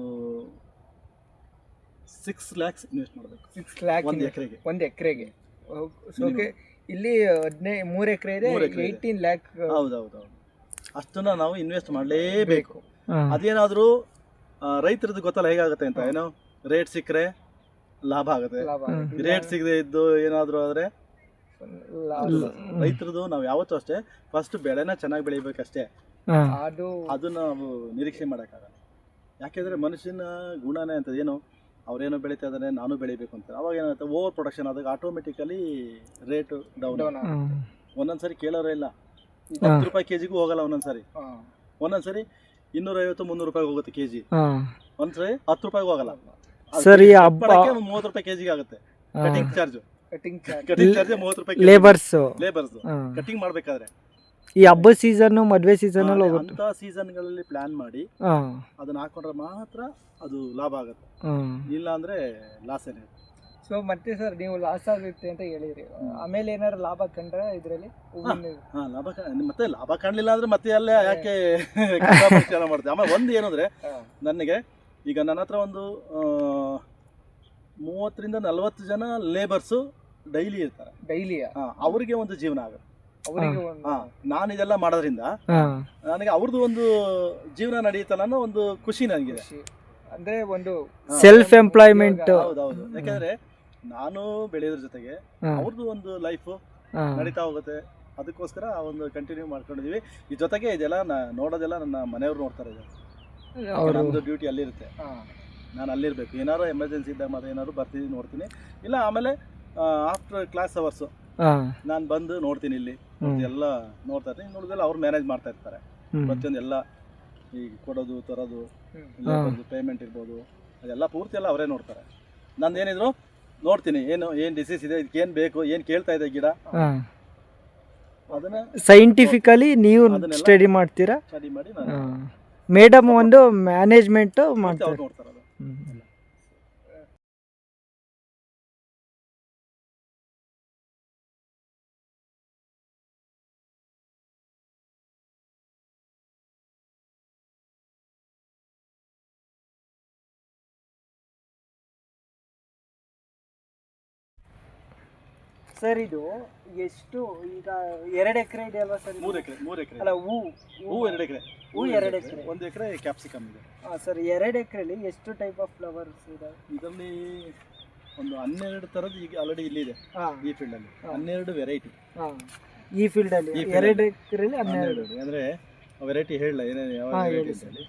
6 lakhs ಇನ್ವೆಸ್ಟ್ ಮಾಡಬೇಕು. 6 lakh 1 ಎಕರೆಗೆ. ಓಕೆ, ಇಲ್ಲಿ 3 ಎಕರೆ ಇದೆ, 18 lakh. ಹೌದೌದು, ಅಷ್ಟನ್ನ ನಾವು ಇನ್ವೆಸ್ಟ್ ಮಾಡಲೇಬೇಕು. ಅದೇನಾದರೂ ರೈತರದ್ದು ಗೊತ್ತಲ್ಲ ಹೇಗಾಗುತ್ತೆ ಅಂತ. ಏನೋ ರೇಟ್ ಸಿಕ್ಕರೆ ಲಾಭ ಆಗುತ್ತೆ, ರೇಟ್ ಸಿಗದೆ ಇದ್ದು ಏನಾದರೂ ಆದರೆ ರೈತರದ್ದು. ನಾವು ಯಾವತ್ತೂ ಅಷ್ಟೇ ಫಸ್ಟ್ ಬೆಳೆನ ಚೆನ್ನಾಗಿ ಬೆಳಿಬೇಕಷ್ಟೇ, ಅದು ನಾವು ನಿರೀಕ್ಷೆ ಮಾಡೋಕ್ಕಾಗಲ್ಲ. ಯಾಕೆಂದರೆ ಮನುಷ್ಯನ ಗುಣನೇ ಅಂತ ಏನು, ಅವರೇನೋ ಬೆಳೀತಾ ಇದ್ದಾರೆ ನಾನು ಬೆಳಿಬೇಕು ಅಂತ. ಅವಾಗ ಏನಾಗುತ್ತೆ, ಓವರ್ ಪ್ರೊಡಕ್ಷನ್ ಆದಾಗ ಆಟೋಮೆಟಿಕಲಿ ರೇಟ್ ಡೌನ್. ಒಂದೊಂದ್ಸರಿ ಕೇಳೋರೇ ಇಲ್ಲ, 10 ರೂಪಾಯಿ ಕೆಜಿಗೂ ಹೋಗಲ್ಲ. ಒಂದೊಂದ್ಸರಿ 250-300 ರೂಪಾಯಿ ಹೋಗುತ್ತೆ ಕೆಜಿ. ಒಂದ್ಸರಿ 10 ರೂಪಾಯಿಗೂ ಹೋಗಲ್ಲ. ಸರಿ, 30 ರೂಪಾಯಿ ಕೆಜಿಗೆ ಆಗುತ್ತೆ ಕಟಿಂಗ್ ಚಾರ್ಜ್. ಕಟಿಂಗ್ ಚಾರ್ಜ್ 30 ರೂಪಾಯಿ ಲೇಬರ್ಸ್ ಕಟಿಂಗ್ ಮಾಡ್ಬೇಕಾದ್ರೆ. ಈ ಹಬ್ಬ ಸೀಸನ್, ಮದ್ವೆ ಸೀಸನ್ ಅಲ್ಲಿ ಹೋಗುತ್ತೆ. ಅಂತ ಸೀಸನ್ಗಳಲ್ಲಿ ಪ್ಲಾನ್ ಮಾಡಿ ಅದನ್ನ ಹಾಕೊಂಡ್ರೆ ಮಾತ್ರ ಅದು ಲಾಭ ಆಗುತ್ತೆ, ಇಲ್ಲ ಅಂದ್ರೆ ಲಾಸ್ ಏನೇ. ಸೊ ಮತ್ತೆ ಸರ್, ನೀವು ಲಾಸ್ ಆಗುತ್ತೆ ಅಂತ ಹೇಳಿದ್ರಿ, ಆಮೇಲೆ ಏನಾದ್ರು ಲಾಭ ಕಂಡ್ರೆ ಇದರಲ್ಲಿ? ಮತ್ತೆ ಲಾಭ ಕಾಣಲಿಲ್ಲ ಅಂದ್ರೆ ಮತ್ತೆ ಅಲ್ಲೇ ಯಾಕೆ ಮಾಡ್ತೇವೆ. ಆಮೇಲೆ ಒಂದು ಏನಂದ್ರೆ, ನನಗೆ ಈಗ ನನ್ನ ಹತ್ರ ಒಂದು 30-40 ಜನ ಲೇಬರ್ಸು ಡೈಲಿ ಇರ್ತಾರೆ. ಅವರಿಗೆ ಒಂದು ಜೀವನ ಆಗುತ್ತೆ. ನಾನು ಇದೆಲ್ಲ ಮಾಡೋದ್ರಿಂದ ನನಗೆ ಅವ್ರದ್ದು ಒಂದು ಜೀವನ ನಡೆಯುತ್ತಲ್ಲ ಅನ್ನೋ ಒಂದು ಖುಷಿ ನನಗಿದೆ. ಅಂದ್ರೆ ಒಂದು ಸೆಲ್ಫ್ ಎಂಪ್ಲಾಯ್ಮೆಂಟ್. ಹೌದೌದು, ಯಾಕಂದ್ರೆ ನಾನು ಬೆಳೆಯೋದ್ರ ಜೊತೆಗೆ ಅವ್ರದ್ದು ಒಂದು ಲೈಫ್ ನಡೀತಾ ಹೋಗುತ್ತೆ. ಅದಕ್ಕೋಸ್ಕರ ಒಂದು ಕಂಟಿನ್ಯೂ ಮಾಡ್ಕೊಂಡಿದೀವಿ. ಈ ಜೊತೆಗೆ ಇದೆಲ್ಲ ನೋಡೋದೆಲ್ಲ ನನ್ನ ಮನೆಯವ್ರು ನೋಡ್ತಾರೆ. ನಮ್ದು ಡ್ಯೂಟಿ ಅಲ್ಲಿರುತ್ತೆ, ನಾನು ಅಲ್ಲಿರ್ಬೇಕು. ಏನಾದ್ರು ಎಮರ್ಜೆನ್ಸಿ ಇದ್ದಾಗ ಮಾತ್ರ ಏನಾದ್ರು ಬರ್ತೀನಿ, ನೋಡ್ತೀನಿ. ಇಲ್ಲ ಆಮೇಲೆ ಆಫ್ಟರ್ ಕ್ಲಾಸ್ ಅವರ್ಸು ನಾನು ಬಂದು ನೋಡ್ತೀನಿ, ಇಲ್ಲಿ ಎಲ್ಲ ನೋಡ್ತಾ ಇರ್ತೀನಿ. ನೋಡಿದೆಲ್ಲ ಅವ್ರು ಮ್ಯಾನೇಜ್ ಮಾಡ್ತಾ ಇರ್ತಾರೆ ಪ್ರತಿಯೊಂದು. ಎಲ್ಲ ಈಗ ಕೊಡೋದು, ತರೋದು, ಪೇಮೆಂಟ್ ಇರ್ಬೋದು, ಅದೆಲ್ಲ ಪೂರ್ತಿ ಎಲ್ಲ ಅವರೇ ನೋಡ್ತಾರೆ. ನಂದು ಏನಿದ್ರು ನೋಡ್ತೀನಿ, ಏನು ಡಿಸೀಸ್ ಇದೆ, ಇದಕ್ಕೆ ಏನು ಬೇಕು, ಏನು ಕೇಳ್ತಾ ಇದೆ ಗಿಡ, ಅದನ್ನ ಸೈಂಟಿಫಿಕಲಿ ನೀವು ಸ್ಟಡಿ ಮಾಡ್ತೀರಾ. ಸ್ಟಡಿ ಮಾಡಿ ಮೇಡಮ್ ಒಂದು ಮ್ಯಾನೇಜ್ಮೆಂಟ್ ಮಾಡ್ತಾರೆ, ನೋಡ್ತಾರೆ. ಸರ್ ಇದು ಎಷ್ಟು, ಈಗ 2 ಎಕರೆ ಇದೆ ಅಲ್ವಾ ಸರ್? 3 ಎಕರೆ ಅಲ್ಲ, ಹೂ 2 ಎಕರೆ. 2 ಎಕರೆ, 1 ಎಕರೆ ಕ್ಯಾಪ್ಸಿಕಮ್ ಇದೆ. ಸರ್ 2 ಎಕರೆಲಿ ಎಷ್ಟು ಟೈಪ್ ಆಫ್ ಫ್ಲವರ್ಸ್ ಇದಾವೆ? ಇದರಲ್ಲಿ ಒಂದು 12 ಥರದ್ದು ಈಗ ಆಲ್ರೆಡಿ ಇಲ್ಲಿದೆ ಈ ಫೀಲ್ಡ್ ಅಲ್ಲಿ. 12 ವೆರೈಟಿ ಈ ಫೀಲ್ಡ್ ಅಲ್ಲಿ. 2 ಎಕರೆಲಿ 12 ಅಂದ್ರೆ ವೆರೈಟಿ ಹೇಳಲ್ಲ ಏನೇನು ಯಾವ ವೆರೈಟಿ ಅಂತ ಹೇಳಿ.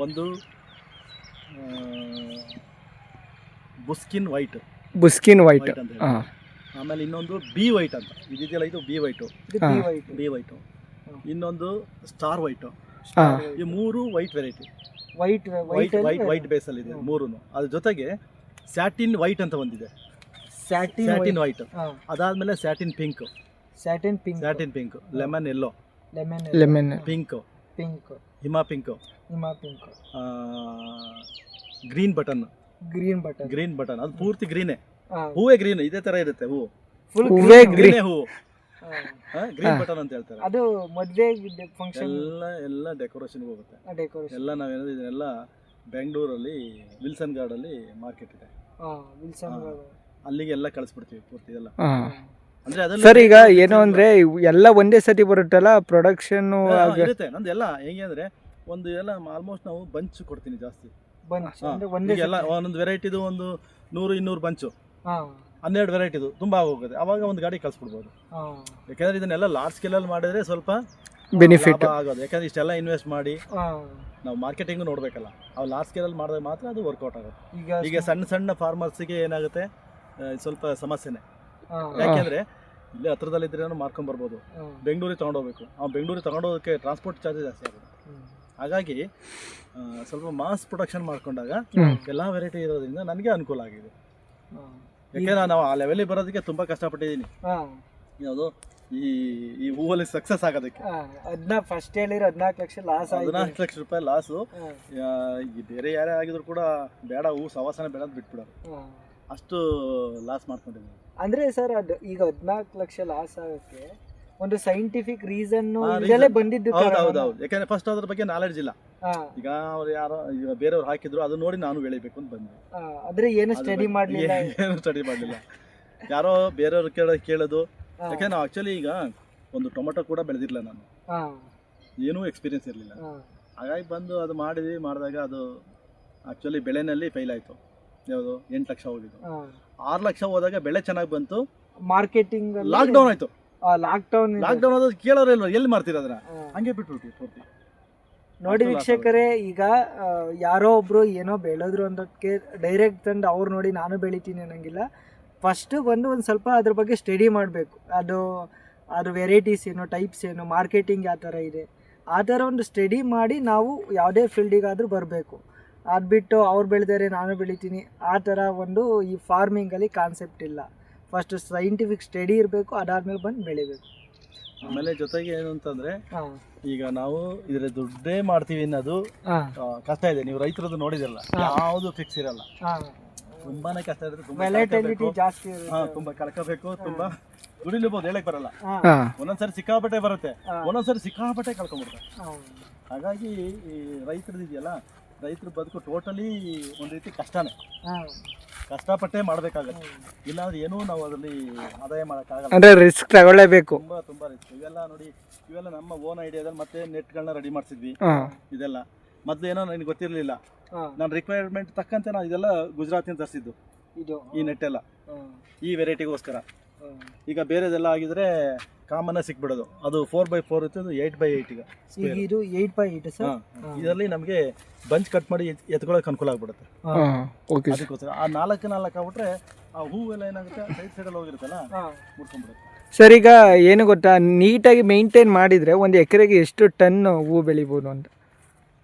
ಒಂದು ಬುಸ್ಕಿನ್ ವೈಟ್ ಅಂತ ಹೇಳಿ. ಆಮೇಲೆ ಇನ್ನೊಂದು ಬಿ ವೈಟ್ ಅಂತ ಇದೆಯಲ್ಲ, ಇದು ಬಿ ವೈಟು. ಇನ್ನೊಂದು ಸ್ಟಾರ್ ವೈಟು. ಈ 3 ವೈಟ್ ವೆರೈಟಿ. ವೈಟ್ ಬೇಸಲ್ಲಿ ಇದೆ 3. ಅದ್ರ ಜೊತೆಗೆ ಸ್ಯಾಟಿನ್ ವೈಟ್ ಅಂತ ಒಂದಿದೆ. Satin white. ಅದಾದ್ಮೇಲೆ satin pink, lemon yellow, pink, ಹಿಮಾ ಪಿಂಕ್, ಗ್ರೀನ್ ಬಟನ್. ಅದು ಪೂರ್ತಿ ಗ್ರೀನೇ, ಹೂವೇ ಗ್ರೀನ್. ಇದೇ ತರ ಇರುತ್ತೆ ಹೂವು, ಗ್ರೀನ್ ಹೂವು, ಗ್ರೀನ್ ಬಟನ್ ಅಂತ ಹೇಳ್ತಾರೆ. ಅದು ಮದುವೆ ಫಂಕ್ಷನ್ ಎಲ್ಲ ಡೆಕೋರೇಷನ್ ಹೋಗುತ್ತೆ. ಎಲ್ಲ ನಾವೇನೋ ಇದನ್ನೆಲ್ಲ ಬೆಂಗಳೂರಲ್ಲಿ ವಿಲ್ಸನ್ ಗಾರ್ಡ್ ಅಲ್ಲಿ ಮಾರ್ಕೆಟ್ ಇದೆ, ಅಲ್ಲಿಗೆ ಎಲ್ಲ ಕಳಿಸ್ಬಿಡ್ತೀವಿ ಪೂರ್ತಿ ಎಲ್ಲ. ಅಂದ್ರೆ ಸರ್ ಈಗ ಏನು ಅಂದ್ರೆ ಎಲ್ಲ ಒಂದೇ ಸತಿ ಬರುತ್ತಲ್ಲ ಪ್ರೊಡಕ್ಷನ್ ಇರುತ್ತೆ. ನಂದೆಲ್ಲ ಹೆಂಗೆ ಅಂದ್ರೆ ಒಂದು ಎಲ್ಲ ಆಲ್ಮೋಸ್ಟ್ ನಾವು ಬಂಚ್ ಕೊಡ್ತೀನಿ ಜಾಸ್ತಿ. ಎಲ್ಲ ಒಂದೊಂದು ವೆರೈಟಿದು ಒಂದು 100-200 ಬಂಚು, 12 ವೆರೈಟಿದು ತುಂಬಾ ಹೋಗುತ್ತೆ. ಅವಾಗ ಒಂದು ಗಾಡಿ ಕಳ್ಸ್ಬಿಡ್ಬೋದು. ಯಾಕಂದ್ರೆ ಇದನ್ನೆಲ್ಲ ಲಾರ್ಜ್ ಸ್ಕೇಲಲ್ಲಿ ಮಾಡಿದ್ರೆ ಸ್ವಲ್ಪ ಬೆನಿಫಿಟ್ ಆಗೋದು. ಯಾಕಂದ್ರೆ ಇಷ್ಟೆಲ್ಲ ಇನ್ವೆಸ್ಟ್ ಮಾಡಿ ನಾವು ಮಾರ್ಕೆಟಿಂಗ್ ನೋಡ್ಬೇಕಲ್ಲ. ಅವು ಲಾರ್ಜ್ ಸ್ಕೇಲಲ್ಲಿ ಮಾಡಿದ್ರೆ ಮಾತ್ರ ಅದು ವರ್ಕೌಟ್ ಆಗುತ್ತೆ. ಈಗ ಸಣ್ಣ ಫಾರ್ಮರ್ಸ್ಗೆ ಏನಾಗುತ್ತೆ, ಸ್ವಲ್ಪ ಸಮಸ್ಯೆನೆ. ಯಾಕೆಂದ್ರೆ ಇಲ್ಲಿ ಹತ್ರದಲ್ಲಿದ್ರೆ ಮಾರ್ಕೊಂಡ್ ಬರ್ಬೋದು, ಬೆಂಗಳೂರಿಗೆ ತಗೊಂಡೋಗ್ಬೇಕು. ಬೆಂಗಳೂರಿಗೆ ತಗೊಂಡೋಗೋದಕ್ಕೆ ಟ್ರಾನ್ಸ್ಪೋರ್ಟ್ ಚಾರ್ಜ್ ಜಾಸ್ತಿ ಆಗುತ್ತೆ. ಹಾಗಾಗಿ ಸ್ವಲ್ಪ ಮಾಸ್ ಪ್ರೊಡಕ್ಷನ್ ಮಾಡ್ಕೊಂಡಾಗ ಎಲ್ಲ ವೆರೈಟಿ ಇರೋದ್ರಿಂದ ನನಗೆ ಅನುಕೂಲ ಆಗಿದೆ. ಯಾಕೆಂದ್ರೆ ನಾವು ಆ ಲೆವೆಲಿಗೆ ಬರೋದಕ್ಕೆ ತುಂಬಾ ಕಷ್ಟಪಟ್ಟಿದ್ದೀನಿ. ಯಾವುದು ಈ ಹೂವಲ್ಲಿ ಸಕ್ಸಸ್ ಆಗೋದಕ್ಕೆ ಫಸ್ಟ್ ಹೇಳಿರೋ 14 ಲಕ್ಷ ಲಾಸ್, 14 ಲಕ್ಷ ರೂಪಾಯಿ ಲಾಸು. ಬೇರೆ ಯಾರೇ ಆಗಿದ್ರು ಕೂಡ ಬೇಡ, ಹೂ ಸವಾಸನೆ ಬೇಡ ಅಂತ ಬಿಟ್ಬಿಡೋರು, ಅಷ್ಟು ಲಾಸ್ ಮಾಡ್ಕೊಂಡಿದ್ದೀನಿ. ಅಂದ್ರೆ ಸರ್ ಅದು ಈಗ 14 ಲಕ್ಷ ಲಾಸ್ ಆಗೋಕ್ಕೆ ಒಂದು ಸೈಂಟಿಫಿಕ್ ರೀಸನ್ ಇದೆಲ್ಲ ಬಂದಿದ್ದು. ಹೌದೌದು, ಯಾಕಂದ್ರೆ ಫಸ್ಟ್ ಅದ್ರ ಬಗ್ಗೆ ನಾಲೆಡ್ಜ್ ಇಲ್ಲ. ಈಗ ಅವ್ರು ಯಾರೋ ಈಗ ಬೇರೆಯವ್ರು ಹಾಕಿದ್ರು, ಅದು ನೋಡಿ ನಾನು ಬೆಳಿಬೇಕು ಅಂತ ಬಂದೆ. ಆದ್ರೆ ಏನು ಸ್ಟಡಿ ಮಾಡ್ಲಿಲ್ಲ, ಯಾರೋ ಬೇರೆಯವ್ರು ಕೇಳೋದು. ಯಾಕಂದ್ರೆ ನಾವು ಆಕ್ಚುಲಿ ಈಗ ಒಂದು ಟೊಮೆಟೊ ಕೂಡ ಬೆಳೆದಿರ್ಲಿಲ್ಲ ನಾನು, ಏನೂ ಎಕ್ಸ್ಪೀರಿಯನ್ಸ್ ಇರಲಿಲ್ಲ. ಹಾಗಾಗಿ ಬಂದು ಅದು ಮಾಡಿದಾಗ ಅದು ಆಕ್ಚುಲಿ ಬೆಳೆನಲ್ಲಿ ಫೇಲ್ ಆಯ್ತು. ಯಾವುದು 8 ಲಕ್ಷ ಹೋಗಿದ್ದು, 6 ಲಕ್ಷ ಹೋದಾಗ ಬೆಳೆ ಚೆನ್ನಾಗಿ ಬಂತು. ಮಾರ್ಕೆಟಿಂಗ್ ಲಾಕ್ಡೌನ್ ಆಯ್ತು. ಲಾಕ್ಡೌನ್ ಅದು ಕೇಳೋರೇ ಇಲ್ಲ, ಎಲ್ಲಿ ಮಾಡ್ತೀರ ಅದನ್ನ, ಹಂಗೆ ಬಿಟ್ಬಿಟ್ಟು ಪೂರ್ತಿ. ನೋಡಿ ವೀಕ್ಷಕರೇ, ಈಗ ಯಾರೋ ಒಬ್ರು ಏನೋ ಬೆಳೆದ್ರು ಅನ್ನೋದಕ್ಕೆ ಡೈರೆಕ್ಟ್ ತಂದು ಅವ್ರು ನೋಡಿ ನಾನು ಬೆಳಿತೀನಿ ಅನ್ನೋಂಗಿಲ್ಲ. ಫಸ್ಟ್ ಬಂದು ಒಂದು ಸ್ವಲ್ಪ ಅದ್ರ ಬಗ್ಗೆ ಸ್ಟಡಿ ಮಾಡಬೇಕು. ಅದು ವೆರೈಟೀಸ್ ಏನು, ಟೈಪ್ಸ್ ಏನು, ಮಾರ್ಕೆಟಿಂಗ್ ಯಾವ ಥರ ಇದೆ, ಆ ಥರ ಒಂದು ಸ್ಟಡಿ ಮಾಡಿ ನಾವು ಯಾವುದೇ ಫೀಲ್ಡಿಗಾದರೂ ಬರಬೇಕು. ಅದು ಬಿಟ್ಟು ಅವ್ರು ಬೆಳೆದರೆ ನಾನು ಬೆಳಿತೀನಿ ಆ ಥರ ಒಂದು ಈ ಫಾರ್ಮಿಂಗಲ್ಲಿ ಕಾನ್ಸೆಪ್ಟ್ ಇಲ್ಲ. ಫಸ್ಟ್ ಸೈಂಟಿಫಿಕ್ ಸ್ಟಡಿ ಇರಬೇಕು, ಅದಾದ್ಮೇಲೆ ಬಂದು ಬೆಳಿಬೇಕು. ಆಮೇಲೆ ಜೊತೆಗೆ ಏನು ಅಂತಂದ್ರೆ, ಈಗ ನಾವು ಇದ್ರ ದುಡ್ಡೇ ಮಾಡ್ತೀವಿ ಅನ್ನೋದು ಕಷ್ಟ ಇದೆ. ನೀವು ರೈತರದ್ದು ನೋಡಿದಿರಲ್ಲ, ಯಾವುದು ಫಿಕ್ಸ್ ಇರಲ್ಲ, ತುಂಬಾನೇ ಕಷ್ಟ ಇರುತ್ತೆ. ತುಂಬಾ ಕಳ್ಕೋಬೇಕು, ತುಂಬಾ ದುಡಿಲಬಹುದು, ಹೇಳಕ್ ಬರಲ್ಲ. ಒಂದೊಂದ್ಸರಿ ಸಿಕ್ಕಾಪಟ್ಟೆ ಬರುತ್ತೆ, ಒಂದೊಂದ್ಸರಿ ಸಿಕ್ಕಾಪಟ್ಟೆ ಕಳ್ಕೊಂಡ್ಬಿಡ್ತಾರೆ. ಹಾಗಾಗಿ ಈ ರೈತರದ್ದು ಇದೆಯಲ್ಲ, ರೈತರ ಬದುಕು ಟೋಟಲಿ ಒಂದು ರೀತಿ ಕಷ್ಟನೇ. ಕಷ್ಟಪಟ್ಟೆ ಮಾಡ್ಬೇಕಾಗತ್ತೆ, ಇಲ್ಲಾಂದ್ರೆ ಏನೂ ನಾವು ಅದರಲ್ಲಿ ಆದಾಯ ಮಾಡೋಕ್ಕಾಗಲ್ಲ. ಅಂದ್ರೆ ರಿಸ್ಕ್ ತಗೊಳ್ಳೇಬೇಕು, ತುಂಬಾ ರಿಸ್ಕ್. ಇವೆಲ್ಲ ನೋಡಿ, ಇವೆಲ್ಲ ನಮ್ಮ ಓನ್ ಐಡಿಯಾದಲ್ಲಿ ಮತ್ತೆ ನೆಟ್ಗಳನ್ನ ರೆಡಿ ಮಾಡಿಸಿದ್ವಿ. ಇದೆಲ್ಲ ಮೊದಲು ಏನೋ ನನಗೆ ಗೊತ್ತಿರಲಿಲ್ಲ, ನನ್ನ ರಿಕ್ವೈರ್ಮೆಂಟ್ ತಕ್ಕಂತೆ ನಾವು ಇದೆಲ್ಲ ಗುಜರಾತಿಂದ ತರಿಸಿದ್ದು ಈ ನೆಟ್ ಎಲ್ಲ, ಈ ವೆರೈಟಿಗೋಸ್ಕರ. ಈಗ ಬೇರೆದೆಲ್ಲ ಆಗಿದ್ರೆ ಕಾಮನ್ ಸಿಕ್ಬಿಡೋದು, ಅದು 4x4 ಇತ್ತು, 8x8. ಈಗ ಇದು 8x8 ಸರ್. ಇದರಲ್ಲಿ ನಮಗೆ ಬಂಚ್ ಕಟ್ ಮಾಡಿ ಎತ್ಕೊಳ್ಳೋಕೆ ಅನುಕೂಲ ಆಗ್ಬಿಡುತ್ತೆ. ಅದಕ್ಕೋಸ್ಕರ ಆ 4x4 ಆಗ್ಬಿಟ್ರೆ ಆ ಹೂವೆಲ್ಲ ಏನಾಗುತ್ತೆ, ಸೈಡಲ್ಲಿ ಹೋಗಿರುತ್ತಲ್ಲ, ಮುಡ್ಕೊಂಡ್ಬಿಡುತ್ತೆ. ಸರ್, ಈಗ ಏನು ಗೊತ್ತಾ, ನೀಟಾಗಿ ಮೇಂಟೈನ್ ಮಾಡಿದರೆ ಒಂದು ಎಕರೆಗೆ ಎಷ್ಟು ಟನ್ ಹೂ ಬೆಳಿಬೋದು ಅಂತ?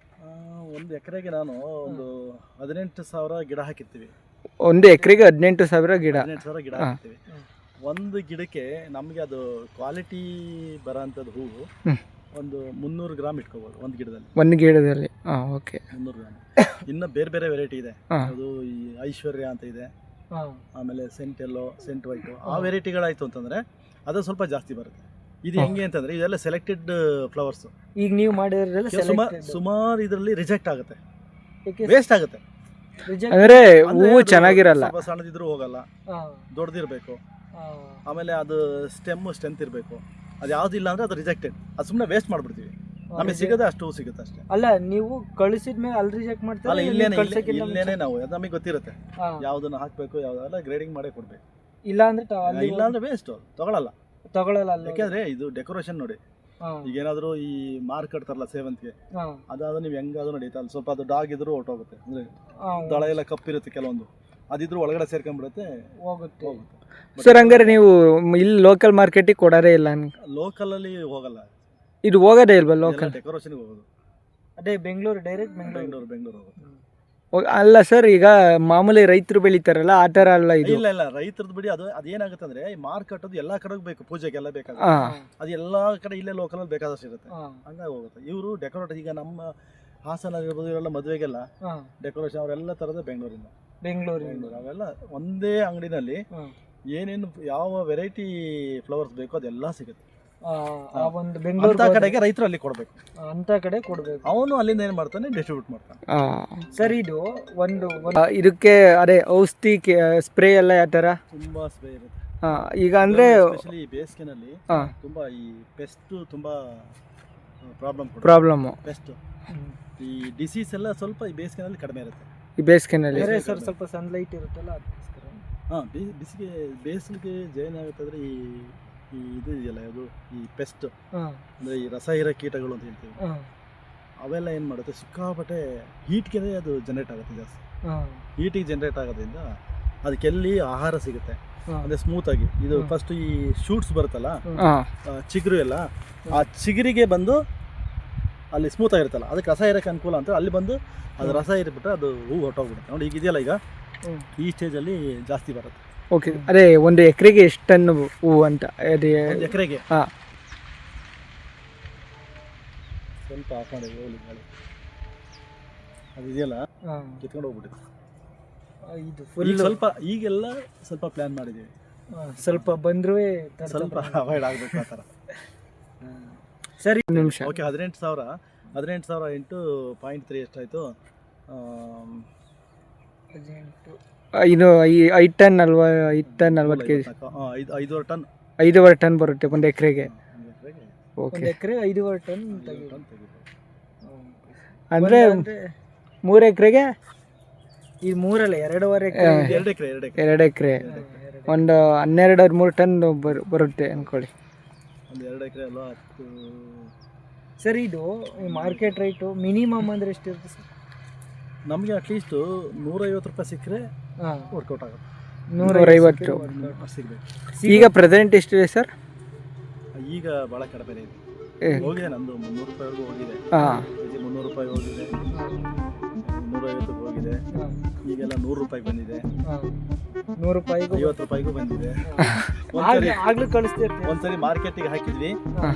ಒಂದು ಎಕರೆಗೆ ನಾನು ಒಂದು 18,000 ಗಿಡ ಹಾಕಿರ್ತೀವಿ. ಒಂದು ಎಕರೆಗೆ 18,000 ಗಿಡ ಹಾಕಿರ್ತೀವಿ. ಒಂದು ಗಿಡಕ್ಕೆ ನಮಗೆ ಅದು ಕ್ವಾಲಿಟಿ ಬರೋಂಥದ್ದು ಹೂವು ಒಂದು 300 ಗ್ರಾಮ್ ಇಟ್ಕೋಬೋದು ಒಂದು ಗಿಡದಲ್ಲಿ. Okay, 300 gram. ಇನ್ನು ಬೇರೆ ಬೇರೆ ವೆರೈಟಿ ಇದೆ. ಅದು ಈ ಐಶ್ವರ್ಯ ಅಂತ ಇದೆ, ಆಮೇಲೆ ಸೆಂಟ್ ಎಲ್ಲೋ, ಸೆಂಟ್ ವೈಟು, ಆ ವೆರೈಟಿಗಳಾಯ್ತು ಅಂತಂದ್ರೆ ಅದು ಸ್ವಲ್ಪ ಜಾಸ್ತಿ ಬರುತ್ತೆ. ಇದು ಹೆಂಗೆ ಅಂತಂದ್ರೆ, ಇದೆಲ್ಲ ಸೆಲೆಕ್ಟೆಡ್ ಫ್ಲವರ್ಸ್. ಈಗ ನೀವು ಮಾಡಿರೋದ್ರಲ್ಲಿ ಸುಮಾರು ಇದರಲ್ಲಿ ರಿಜೆಕ್ಟ್ ಆಗುತ್ತೆ, ವೇಸ್ಟ್ ಆಗುತ್ತೆ. ಅಂದ್ರೆ ಹೂವು ಚೆನ್ನಾಗಿರಲ್ಲ, ಸಣ್ಣದಿದ್ರು ಹೋಗಲ್ಲ, ದೊಡ್ಡದಿರ್ಬೇಕು. ಆಮೇಲೆ ಅದು ಸ್ಟ್ರೆಂತ್ ಇರಬೇಕು. ಅದು ಯಾವ್ದಿಲ್ಲ ಅಂದ್ರೆ ಅದು ರಿಜೆಕ್ಟೆಡ್, ಅದು ಸುಮ್ಮನೆ ವೇಸ್ಟ್ ಮಾಡ್ಬಿಡ್ತೀವಿ. ನಮಗೆ ಸಿಗೋದೇ ಅಷ್ಟು ಹೂ ಸಿಗುತ್ತೆ ಅಷ್ಟೇ. ಅಲ್ಲ, ನೀವು ಕಳಿಸಿದ್ಮೇಲೆ ಅಲ್ಲಿ ರಿಜೆಕ್ಟ್ ಮಾಡ್ತೀರಾ? ಇಲ್ಲೇನೆ ನಾವು ನಮಗೆ ಗೊತ್ತಿರುತ್ತೆ ಯಾವ್ದನ್ನ ಹಾಕ್ಬೇಕು, ಯಾವ್ದೆಲ್ಲ ಗ್ರೇಡಿಂಗ್ ಮಾಡೇ ಕೊಡ್ಬೇಕು. ಇಲ್ಲ ಅಂದ್ರೆ ವೇಸ್ಟ್, ತಗೊಳಲ್ಲ. ಯಾಕೆಂದ್ರೆ ಇದು ಡೆಕೋರೇಷನ್ ನೋಡಿ. ಈಗ ಏನಾದ್ರು ಈ ಮಾರ್ಕ್ ಕಟ್ತಾರಲ್ಲ ಸೇವಂತಿಗೆ, ಅದಾದ್ರೂ ನೀವು ಹೆಂಗಾದ್ರೂ ನಡೀತಾ, ಅಲ್ಲಿ ಸ್ವಲ್ಪ ಅದು ಡಾಗ್ ಇದ್ರು ಹೊರಟೋಗುತ್ತೆ. ಅಂದ್ರೆ ದಳ ಎಲ್ಲ ಕಪ್ಪಿರುತ್ತೆ, ಕೆಲವೊಂದು ಅದಿದ್ರು ಒಳಗಡೆ ಸೇರ್ಕೊಂಡ್ಬಿಡುತ್ತೆ, ಹೋಗುತ್ತೆ. ಸರ್, ಹಂಗಾರೆ ನೀವು ಇಲ್ಲಿ ಲೋಕಲ್ ಮಾರ್ಕೆಟಿಗೆ ಕೊಡೋದೇ ಇಲ್ಲ? ಲೋಕಲ್ ಅಲ್ಲಿ ಹೋಗಲ್ಲ, ಇದು ಹೋಗೋದೇ ಇಲ್ವಾ ಲೋಕಲ್? ಡೆಕೋರೇಷನ್ ಹೋಗೋದು ಅದೇ ಬೆಂಗಳೂರು, ಡೈರೆಕ್ಟ್ ಬೆಂಗಳೂರು ಹೋಗೋದು. ಅಲ್ಲ ಸರ್, ಈಗ ಮಾಮೂಲಿ ರೈತರು ಬೆಳಿತಾರಲ್ಲ ಆ ತರ ಅಲ್ಲ ಇದು? ಇಲ್ಲ, ರೈತರದ್ದು ಬಿಡಿ. ಅದೇನಾಗುತ್ತೆ ಅಂದ್ರೆ, ಮಾರ್ಕೆಟ್ ಅದು ಎಲ್ಲಾ ಕಡೆಗೂ ಬೇಕು, ಪೂಜೆಗೆಲ್ಲ ಬೇಕಾಗುತ್ತೆ. ಅದು ಎಲ್ಲಾ ಕಡೆ ಇಲ್ಲೇ ಲೋಕಲ್ ಅಲ್ಲಿ ಬೇಕಾದಷ್ಟು ಇರುತ್ತೆ, ಹಂಗಾಗಿ ಹೋಗುತ್ತೆ. ಇವರು ಡೆಕೋರೇಟ್, ಈಗ ನಮ್ಮ ಹಾಸನ ಇರ್ಬೋದು, ಇವರೆಲ್ಲ ಮದುವೆಗೆಲ್ಲ ಡೆಕೋರೇಷನ್ ಅವರೆಲ್ಲ ತರೋದು ಬೆಂಗಳೂರಿನ. ಅವೆಲ್ಲ ಒಂದೇ ಅಂಗಡಿನಲ್ಲಿ ಏನೇನು ಯಾವ ವೆರೈಟಿ ಫ್ಲವರ್ಸ್ ಬೇಕೋ ಅದೆಲ್ಲ ಸಿಗುತ್ತೆ. ಕಡೆಗೆ ರೈತರು ಅಲ್ಲಿ ಕೊಡ್ಬೇಕು, ಅಂತ ಕಡೆ ಕೊಡ್ಬೇಕು. ಅವನು ಅಲ್ಲಿಂದ ಏನ್ ಮಾಡ್ತಾನೆ, ಡಿಸ್ಟ್ರಿಬ್ಯೂಟ್ ಮಾಡ್ತಾನೆ. ಸರ್, ಇದು ಒಂದು ಇದಕ್ಕೆ ಅದೇ ಔಷಧಿ ಸ್ಪ್ರೇ ಎಲ್ಲ ಯಾವ ತರ? ತುಂಬಾ ಸ್ಪ್ರೇ ಇರುತ್ತೆ. ಈಗ ಅಂದ್ರೆ ಬೇಸಿಗೆನಲ್ಲಿ ತುಂಬಾ ಈ ಪೆಸ್ಟ್ ತುಂಬಾ ಪ್ರಾಬ್ಲಮ್. ಪೆಸ್ಟ್, ಈ ಡಿಸೀಸ್ ಎಲ್ಲ ಸ್ವಲ್ಪ ಈ ಬೇಸಿಗೆನಲ್ಲಿ ಕಡಿಮೆ ಇರುತ್ತೆ. ಈ ಬೇಸಿಗೆನಲ್ಲಿ ಸರ್ ಸ್ವಲ್ಪ ಸನ್ಲೈಟ್ ಇರುತ್ತಲ್ಲ, ಬೇಸಿಗೆ ಏನಾಗುತ್ತೆ ಅಂದ್ರೆ, ಈ ಇದು ಇದೆಯಲ್ಲ, ಅದು ಈ ಪೆಸ್ಟ್ ಅಂದ್ರೆ ಈ ರಸಾಯನ ಕೀಟಗಳು ಅಂತ ಹೇಳ್ತೀವಿ, ಅವೆಲ್ಲ ಏನು ಮಾಡುತ್ತೆ, ಸಿಕ್ಕಾಪಟ್ಟೆ ಹೀಟ್ಗೆ ಅದು ಜನರೇಟ್ ಆಗುತ್ತೆ ಜಾಸ್ತಿ. ಹೀಟಿಗೆ ಜನರೇಟ್ ಆಗೋದ್ರಿಂದ ಅದಕ್ಕೆಲ್ಲಿ ಆಹಾರ ಸಿಗುತ್ತೆ ಅಂದ್ರೆ ಸ್ಮೂತ್ ಆಗಿ. ಇದು ಫಸ್ಟ್ ಈ ಶೂಟ್ಸ್ ಬರುತ್ತಲ್ಲ, ಚಿಗುರು ಎಲ್ಲ, ಆ ಚಿಗುರಿಗೆ ಬಂದು ಅಲ್ಲಿ ಸ್ಮೂತ್ ಆಗಿರುತ್ತಲ್ಲ, ಅದಕ್ಕೆ ರಸ ಇರೋಕ್ಕೆ ಅನುಕೂಲ ಅಂತ ಅಲ್ಲಿ ಬಂದು ಅದು ರಸ ಇರಿಬಿಟ್ರೆ ಅದು ಹೂ ಹೊಟ್ಟೋಗ್ಬಿಡುತ್ತೆ ನೋಡಿ. ಈಗ ಇದೆಯಲ್ಲ, ಈಗ ಈ ಸ್ಟೇಜಲ್ಲಿ ಜಾಸ್ತಿ ಬರುತ್ತೆ. ಓಕೆ, ಅದೇ ಒಂದು ಎಕರೆಗೆ ಎಷ್ಟು ಟನ್ ಹೂವು ಅಂತ? ಎಕರೆಗೆ ಸ್ವಲ್ಪ ಹಾಕೊಂಡು ಹೋಗ್ಲಿ ಗಾಳಿ, ಅದು ಇದೆಯಲ್ಲ ಕಿತ್ಕೊಂಡು ಹೋಗ್ಬಿಟ್ಟಿದೆ. ಇದು ಫುಲ್ ಸ್ವಲ್ಪ ಈಗೆಲ್ಲ ಸ್ವಲ್ಪ ಪ್ಲಾನ್ ಮಾಡಿದ್ದೀವಿ, ಸ್ವಲ್ಪ ಬಂದ್ರೂ ಸ್ವಲ್ಪ ಅವಾಯ್ಡ್ ಆಗಬೇಕು ಆ ಥರ. ಸರಿ, ನಿಮಿಷ. ಓಕೆ, 18,000 ಇಂಟು 0.3 ಎಷ್ಟಾಯಿತು? ಇದು 5 ಟನ್ ಅಲ್ವಾ? 5 ಟನ್ 40 kg, 5.5 ಟನ್ ಬರುತ್ತೆ ಒಂದು ಎಕರೆಗೆ. ಓಕೆ, ಎಕರೆ 5.5 ಟನ್ ಅಂದರೆ 3 ಎಕರೆಗೆ? ಈ 3 ಅಲ್ಲ, 2 ಎಕರೆ ಒಂದು 12-13 ಟನ್ ಬರುತ್ತೆ ಅಂದ್ಕೊಳ್ಳಿ. ಒಂದು 2 ಎಕರೆ ಅಲ್ವಾ, ಸರ್ ಇದು ಮಾರ್ಕೆಟ್ ರೈಟು ಮಿನಿಮಮ್ ಅಂದರೆ ಎಷ್ಟಿರುತ್ತೆ ಸರ್? ನಮಗೆ ಅಟ್ಲೀಸ್ಟು 150 ರೂಪಾಯಿ ಸಿಕ್ಕರೆ ಹಾಂ, ವರ್ಕೌಟ್ ಆಗುತ್ತೆ. 150 ಸಿಗಬೇಕು. ಈಗ ಪ್ರೆಸೆಂಟ್ ಎಷ್ಟಿದೆ ಸರ್? ಈಗ ಭಾಳ ಕಡಿಮೆ ಇದೆ. ಹೋಗಿದೆ, ನಂದು 300 ರೂಪಾಯಿವರೆಗೂ ಹೋಗಿದೆ. ಹಾಂ, ಕೆಜಿ 300 ರೂಪಾಯಿ ಹೋಗಿದೆ, 150 ಹೋಗಿದೆ. ಈಗೆಲ್ಲ 100 ರೂಪಾಯಿಗೆ ಬಂದಿದೆ, 100 ರೂಪಾಯಿಗೂ 50 ರೂಪಾಯಿಗೂ ಬಂದಿದೆ. ಆಗ್ಲೂ ಕಳಿಸ್ತಿರ್ತೀವಿ. ಒಂದ್ಸರಿ ಮಾರ್ಕೆಟಿಗೆ ಹಾಕಿದ್ವಿ,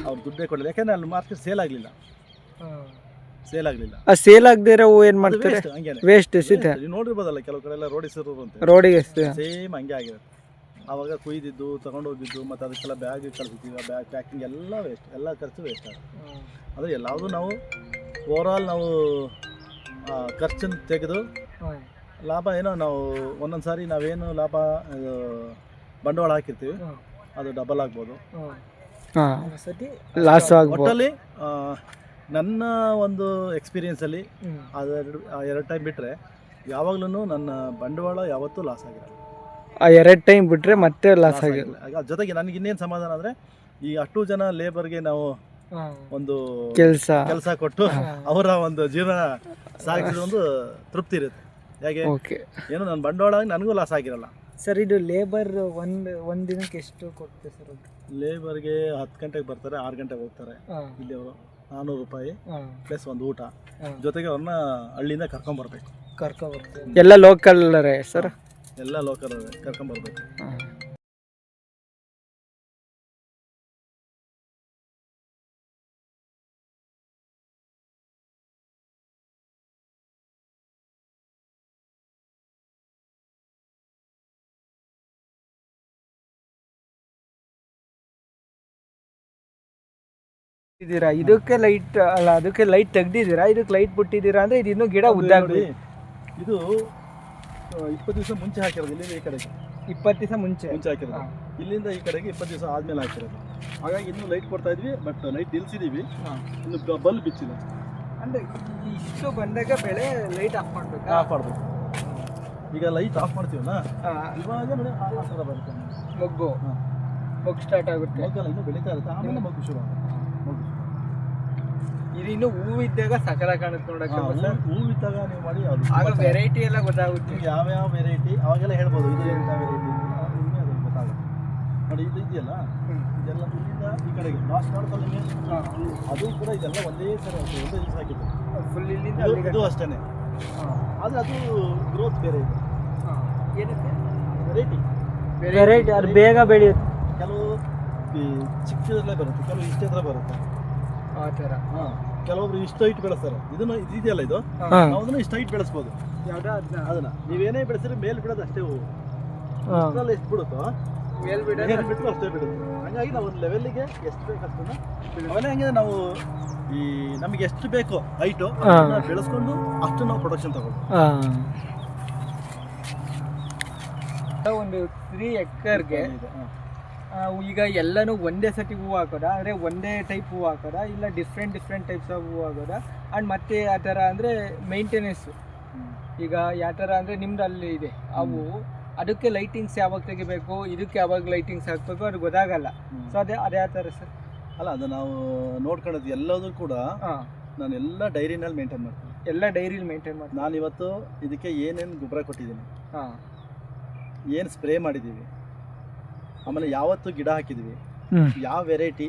ಅವ್ರು ದುಡ್ಡೇ ಕೊಡಲಿಲ್ಲ. ಯಾಕಂದ್ರೆ ಅಲ್ಲಿ ಮಾರ್ಕೆಟ್ ಸೇಲ್ ಆಗಲಿಲ್ಲ. ಸೇಲ್ ಆಗದೆ ಇರೋ ಹೂವು ಏನು ಮಾಡ್ತಾರೆ? ವೇಸ್ಟ್ ಎಸಿತೆ. ನೀವು ನೋಡಿರ್ಬೋದಲ್ಲ, ಕೆಲವು ಕಡೆ ಎಲ್ಲ ರೋಡ್ ಹೆಸರು ಅಂತ ರೋಡಿಗೆ ಸೇಮ್ ಹಂಗೆ ಆಗಿರುತ್ತೆ. ಆವಾಗ ಕುಯ್ದಿದ್ದು ತಗೊಂಡೋಗಿದ್ದು ಮತ್ತು ಅದಕ್ಕೆಲ್ಲ ಬ್ಯಾಗ್ ಕಳಿಸ್ತೀವಿ, ಆ ಬ್ಯಾಗ್ ಪ್ಯಾಕಿಂಗ್ ಎಲ್ಲ ವೇಸ್ಟ್, ಎಲ್ಲ ಖರ್ಚು ವೇಸ್ಟ್ ಆಗುತ್ತೆ. ಆದರೆ ಎಲ್ಲಾದರೂ ನಾವು ಓವರಾಲ್ ನಾವು ಖರ್ಚನ್ನು ತೆಗೆದು ಲಾಭ ಏನೋ ನಾವು ಒಂದೊಂದು ಸಾರಿ ನಾವೇನು ಲಾಭ ಬಂಡವಾಳ ಹಾಕಿರ್ತೀವಿ ಅದು ಡಬಲ್ ಆಗ್ಬೋದು, ಲಾಸ್ ಆಗ್ಬೋದು. ಒಟ್ಟಲ್ಲಿ ನನ್ನ ಒಂದು ಎಕ್ಸ್ಪೀರಿಯೆನ್ಸಲ್ಲಿ ಎರಡು ಟೈಮ್ ಬಿಟ್ಟರೆ ಯಾವಾಗ್ಲೂ ನನ್ನ ಬಂಡವಾಳ ಯಾವತ್ತೂ ಲಾಸ್ ಆಗಿರಲ್ಲ. ಆ 2 ಟೈಮ್ ಬಿಟ್ಟರೆ ಮತ್ತೆ ಲಾಸ್ ಆಗಿಲ್ಲ. ಜೊತೆಗೆ ನನಗೆ ಇನ್ನೇನು ಸಮಾಧಾನ ಅಂದರೆ ಈ ಅಷ್ಟು ಜನ ಲೇಬರ್ಗೆ ನಾವು ಒಂದು ಕೆಲಸ ಕೊಟ್ಟು ಅವರ ಒಂದು ಜೀವನ ಸಾಗಿಸಿದ ಒಂದು ತೃಪ್ತಿ ಇರುತ್ತೆ. ಹೇಗೆ ಏನು ನನ್ನ ಬಂಡವಾಳ ನನಗೂ ಲಾಸ್ ಆಗಿರಲ್ಲ. ಸರ್ ಇದು ಲೇಬರ್ ಒಂದು ದಿನಕ್ಕೆ ಎಷ್ಟು ಕೊಡ್ತೀವಿ ಸರ್? ಲೇಬರ್ಗೆ 10 ಗಂಟೆಗೆ ಬರ್ತಾರೆ, 6 ಗಂಟೆಗೆ ಹೋಗ್ತಾರೆ. ಇಲ್ಲಿ ಅವರು 400 ರೂಪಾಯಿ ಪ್ಲಸ್ ಒಂದು ಊಟ, ಜೊತೆಗೆ ಅವ್ರನ್ನ ಹಳ್ಳಿಯಿಂದ ಕರ್ಕೊಂಬರ್ಬೇಕು. ಎಲ್ಲ ಲೋಕಲ್ ಸರ್? ಎಲ್ಲ ಲೋಕಲ್ ಕರ್ಕೊಂಬರ್ಬೇಕು. ಇದಕ್ಕೆ ಲೈಟ್ ಅಲ್ಲ, ಅದಕ್ಕೆ ಲೈಟ್ ತೆಗ್ದಿದ್ದೀರಾ, ಇದಕ್ಕೆ ಲೈಟ್ ಬಿಟ್ಟಿದ್ದೀರಾ ಅಂದ್ರೆ ಇದು ಇನ್ನೂ ಗಿಡ ಉದ್ದಾಗಿ. ಇದು 20 ದಿವಸ ಮುಂಚೆ ಹಾಕಿರೋದು. ಇಲ್ಲಿಂದ ಈ ಕಡೆಗೆ 20 ದಿವಸ ಮುಂಚೆ ಹಾಕಿರೋದು. ಇಲ್ಲಿಂದ ಈ ಕಡೆಗೆ 20 ದಿವಸ ಆದ್ಮೇಲೆ ಹಾಕಿರೋದು. ಹಾಗಾಗಿ ಇನ್ನೂ ಲೈಟ್ ಕೊಡ್ತಾ ಇದ್ವಿ, ಬಟ್ ಲೈಟ್ ನಿಲ್ಸಿದೀವಿ, ಇನ್ನು ಬಲ್ಬ್ ಬಿಚ್ಚಿಲ್ಲ. ಅಂದ್ರೆ ಇಷ್ಟು ಬಂದಾಗ ಬೆಳೆ ಲೈಟ್ ಆಫ್ ಮಾಡ್ಬೇಕು. ಆಫ್ ಮಾಡ್ಬೇಕು. ಈಗ ಲೈಟ್ ಆಫ್ ಮಾಡ್ತೀವಲ್ಲ, ಇವಾಗ ನೋಡಿ ಆ ಥರ ಬರುತ್ತೆ ಮೊಗ್ಗು ಸ್ಟಾರ್ಟ್ ಆಗುತ್ತೆ. ಮೊಗ್ಗಲ್ಲ ಇನ್ನೂ ಬೆಳೀತಾ ಇರುತ್ತೆ, ಆಮೇಲೆ ಮೊಗ್ಗು ಶುರು ಆಗುತ್ತೆ. ಇದು ಇನ್ನು ಹೂವಿದ್ದಾಗ ಸಕಲ ಕಾಣುತ್ತೆ ನೋಡಕ್ಕೆ. ಹೂವಿದ್ದಾಗ ನೀವು ಮಾಡಿ ಆಗ ವೆರೈಟಿ ಎಲ್ಲ ಗೊತ್ತಾಗುತ್ತೆ. ಯಾವ್ಯಾವ ವೆರೈಟಿ ಅವಾಗೆಲ್ಲ ಹೇಳ್ಬೋದು, ಇದು ಎಂಥ ವೆರೈಟಿ ನಿಮಗೆ ಅದು ಗೊತ್ತಾಗುತ್ತೆ. ನೋಡಿ ಇದು ಇದೆಯಲ್ಲ, ಇದೆಲ್ಲ ಇಲ್ಲಿಂದ ಈ ಕಡೆಗೆ ಲಾಸ್ಟ್ ನೋಡ್ತಾರೆ ನಿಮಗೆ, ಅದು ಕೂಡ ಇದೆಲ್ಲ ಒಂದೇ ಸರಿ ಒಂದೇ ದಿವಸ ಹಾಕಿದ್ದು ಫುಲ್ ಇಲ್ಲಿಂದ. ಇದು ಅಷ್ಟೇ, ಆದರೆ ಅದು ಗ್ರೋತ್ ಬೇರೆ ಇದೆ. ಏನಕ್ಕೆ ವೆರೈಟಿ ಅದು ಬೇಗ ಬೆಳೆಯುತ್ತೆ. ಕೆಲವು ಚಿಕ್ಕದಲ್ಲೇ ಬರುತ್ತೆ, ಕೆಲವು ಇಷ್ಟೇ ಥರ ಬರುತ್ತೆ ಆ ಥರ. ಕೆಲವೊಬ್ರು ಇಷ್ಟು ಹೈಟ್ ಬೆಳೆಸ್ತಾರೆ. ಇದನ್ನು ಇದೆಯಲ್ಲ, ಇದು ನಾವು ಅದನ್ನು ಇಷ್ಟು ಹೈಟ್ ಬೆಳೆಸ್ಬೋದು. ಅದನ್ನ ನೀವೇನೇ ಬೆಳೆಸಿದ್ರೆ ಮೇಲೆ ಬಿಡೋದು ಅಷ್ಟೇ ಹೂವು. ಇಷ್ಟರಲ್ಲಿ ಎಷ್ಟು ಬಿಡುತ್ತೋ ಮೇಲೆ ಬಿಟ್ಟು ಅಷ್ಟೇ ಬಿಡುತ್ತೆ. ಹಂಗಾಗಿ ನಾವು ಒಂದು ಲೆವೆಲ್ಲಿಗೆ ಎಷ್ಟು ಬೇಕು ಅಷ್ಟನ್ನು ಆಮೇಲೆ ಹಂಗೆ ನಾವು ಈ ನಮಗೆ ಎಷ್ಟು ಬೇಕೋ ಹೈಟು ಬೆಳೆಸ್ಕೊಂಡು ಅಷ್ಟು ನಾವು ಪ್ರೊಡಕ್ಷನ್ ತಗೊಳ್ತೀವಿ. ಒಂದು 3 ಎಕರ್ಗೆ ಈಗ ಎಲ್ಲನೂ ಒಂದೇ ಸತಿ ಹೂವು ಹಾಕೋದಾ, ಅಂದರೆ ಒಂದೇ ಟೈಪ್ ಹೂವು ಹಾಕೋದಾ, ಇಲ್ಲ ಡಿಫ್ರೆಂಟ್ ಟೈಪ್ಸ್ ಆಫ್ ಹೂವು ಹಾಕೋದಾ? ಆ್ಯಂಡ್ ಮತ್ತೆ ಆ ಥರ ಅಂದರೆ ಮೇಂಟೆನೆನ್ಸು ಈಗ ಯಾವ ಥರ ಅಂದರೆ ನಿಮ್ದು ಅಲ್ಲಿ ಇದೆ ಆ ಹೂವು, ಅದಕ್ಕೆ ಲೈಟಿಂಗ್ಸ್ ಯಾವಾಗ ತೆಗಿಬೇಕು, ಇದಕ್ಕೆ ಯಾವಾಗ ಲೈಟಿಂಗ್ಸ್ ಹಾಕಬೇಕು ಅದು ಗೊತ್ತಾಗಲ್ಲ. ಸೊ ಅದೇ ಯಾವ ಥರ ಸರ್? ಅಲ್ಲ, ಅದು ನಾವು ನೋಡ್ಕೊಳ್ಳೋದು ಎಲ್ಲದೂ ಕೂಡ ನಾನು ಎಲ್ಲ ಡೈರಿನಲ್ಲಿ ಮೇಂಟೈನ್ ಮಾಡ್ತೀನಿ. ಎಲ್ಲ ಡೈರಿಲಿ ಮೇಂಟೈನ್ ಮಾಡ್ತೀನಿ. ನಾನು ಇವತ್ತು ಇದಕ್ಕೆ ಏನೇನು ಗೊಬ್ಬರ ಕೊಟ್ಟಿದ್ದೀನಿ, ಏನು ಸ್ಪ್ರೇ ಮಾಡಿದ್ದೀವಿ, ಆಮೇಲೆ ಯಾವತ್ತು ಗಿಡ ಹಾಕಿದ್ದೀವಿ, ಯಾವ ವೆರೈಟಿ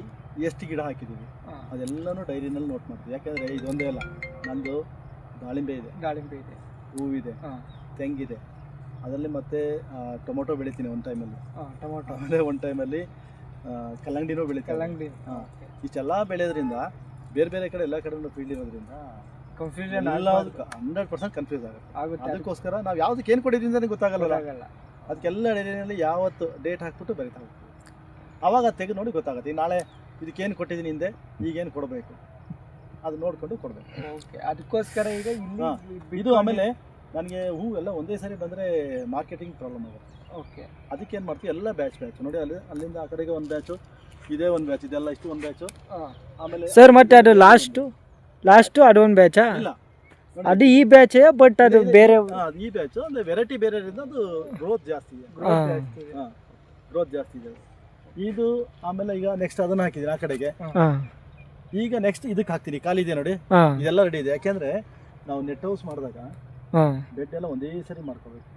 ಎಷ್ಟು ಗಿಡ ಹಾಕಿದ್ದೀವಿ, ಅದೆಲ್ಲನೂ ಡೈರಿನಲ್ಲಿ ನೋಟ್ ಮಾಡ್ತೀವಿ. ಯಾಕೆಂದರೆ ಇದೊಂದೇ ಅಲ್ಲ, ನಂದು ದಾಳಿಂಬೆ ಇದೆ, ಹೂವಿದೆ, ತೆಂಗಿದೆ, ಅದರಲ್ಲಿ ಮತ್ತೆ ಟೊಮೊಟೊ ಬೆಳಿತೀನಿ ಒಂದು ಟೈಮಲ್ಲಿ, ಆಮೇಲೆ ಒಂದು ಟೈಮಲ್ಲಿ ಕಲ್ಲಂಗಡಿನೂ ಬೆಳಿತೀನಿ. ಇಷ್ಟೆಲ್ಲ ಬೆಳೆಯೋದ್ರಿಂದ ಬೇರೆ ಬೇರೆ ಕಡೆ ಎಲ್ಲ ಕಡೆ ಫೀಲ್ಡ್ ಇರೋದ್ರಿಂದ ಕನ್ಫ್ಯೂಷನ್ 100% ಕನ್ಫ್ಯೂಸ್ ಆಗುತ್ತೆ. ಅದಕ್ಕೋಸ್ಕರ ನಾವು ಯಾವುದಕ್ಕೆ ಏನು ಕೊಟ್ಟಿದ್ದೀವಿ ಅಂತ ಗೊತ್ತಾಗಲ್ಲ. ಅದಕ್ಕೆಲ್ಲ ಡೈರಿಯಲ್ಲಿ ಯಾವತ್ತು ಡೇಟ್ ಹಾಕ್ಬಿಟ್ಟು ಬರಿತಾ ಹೋಗ್ತೀವಿ. ಆವಾಗ ತೆಗೆದು ನೋಡಿ ಗೊತ್ತಾಗುತ್ತೆ. ಈಗ ನಾಳೆ ಇದಕ್ಕೇನು ಕೊಟ್ಟಿದ್ದೀನಿ ಹಿಂದೆ, ಈಗೇನು ಕೊಡಬೇಕು ಅದು ನೋಡಿಕೊಂಡು ಕೊಡಬೇಕು. ಓಕೆ, ಅದಕ್ಕೋಸ್ಕರ ಈಗ ಇದು ಆಮೇಲೆ ನನಗೆ ಹೂವೆಲ್ಲ ಒಂದೇ ಸಾರಿ ಬಂದರೆ ಮಾರ್ಕೆಟಿಂಗ್ ಪ್ರಾಬ್ಲಮ್ ಆಗುತ್ತೆ. ಓಕೆ, ಅದಕ್ಕೇನು ಮಾಡ್ತೀವಿ, ಎಲ್ಲ ಬ್ಯಾಚ್ ನೋಡಿ, ಅಲ್ಲಿಂದ ಆ ಕಡೆಗೆ ಒಂದು ಬ್ಯಾಚು, ಇದೇ ಒಂದು ಬ್ಯಾಚ್, ಇದೆಲ್ಲ ಇಷ್ಟು ಒಂದು ಬ್ಯಾಚು. ಆಮೇಲೆ ಸರ್ ಮತ್ತೆ ಅದು ಲಾಸ್ಟು ಅದೊಂದು ಬ್ಯಾಚಾ? ಇಲ್ಲ, ಅದು ಈ ಬ್ಯಾಚ್, ಬಟ್ ಅದು ಬೇರೆ. ಈ ಬ್ಯಾಚ್ ಅಂದರೆ ವೆರೈಟಿ ಬೇರೆ ಇರೋದ್ರಿಂದ ಅದು ಗ್ರೋತ್ ಜಾಸ್ತಿ ಇದೆ. ಗ್ರೋತ್ ಜಾಸ್ತಿ ಇದೆ ಇದು. ಆಮೇಲೆ ಈಗ ನೆಕ್ಸ್ಟ್ ಅದನ್ನು ಹಾಕಿದ್ದೀನಿ ಆ ಕಡೆಗೆ. ಈಗ ನೆಕ್ಸ್ಟ್ ಇದಕ್ಕೆ ಹಾಕ್ತೀನಿ, ಖಾಲಿ ಇದೆ ನೋಡಿ, ಹಾಂ ಇದೆಲ್ಲ ರೆಡಿ ಇದೆ. ಯಾಕೆಂದ್ರೆ ನಾವು ನೆಟ್ ಹೌಸ್ ಮಾಡಿದಾಗ ಹಾಂ ಬೆಡ್ ಎಲ್ಲ ಒಂದೇ ಸರಿ ಮಾಡ್ಕೋಬೇಕು.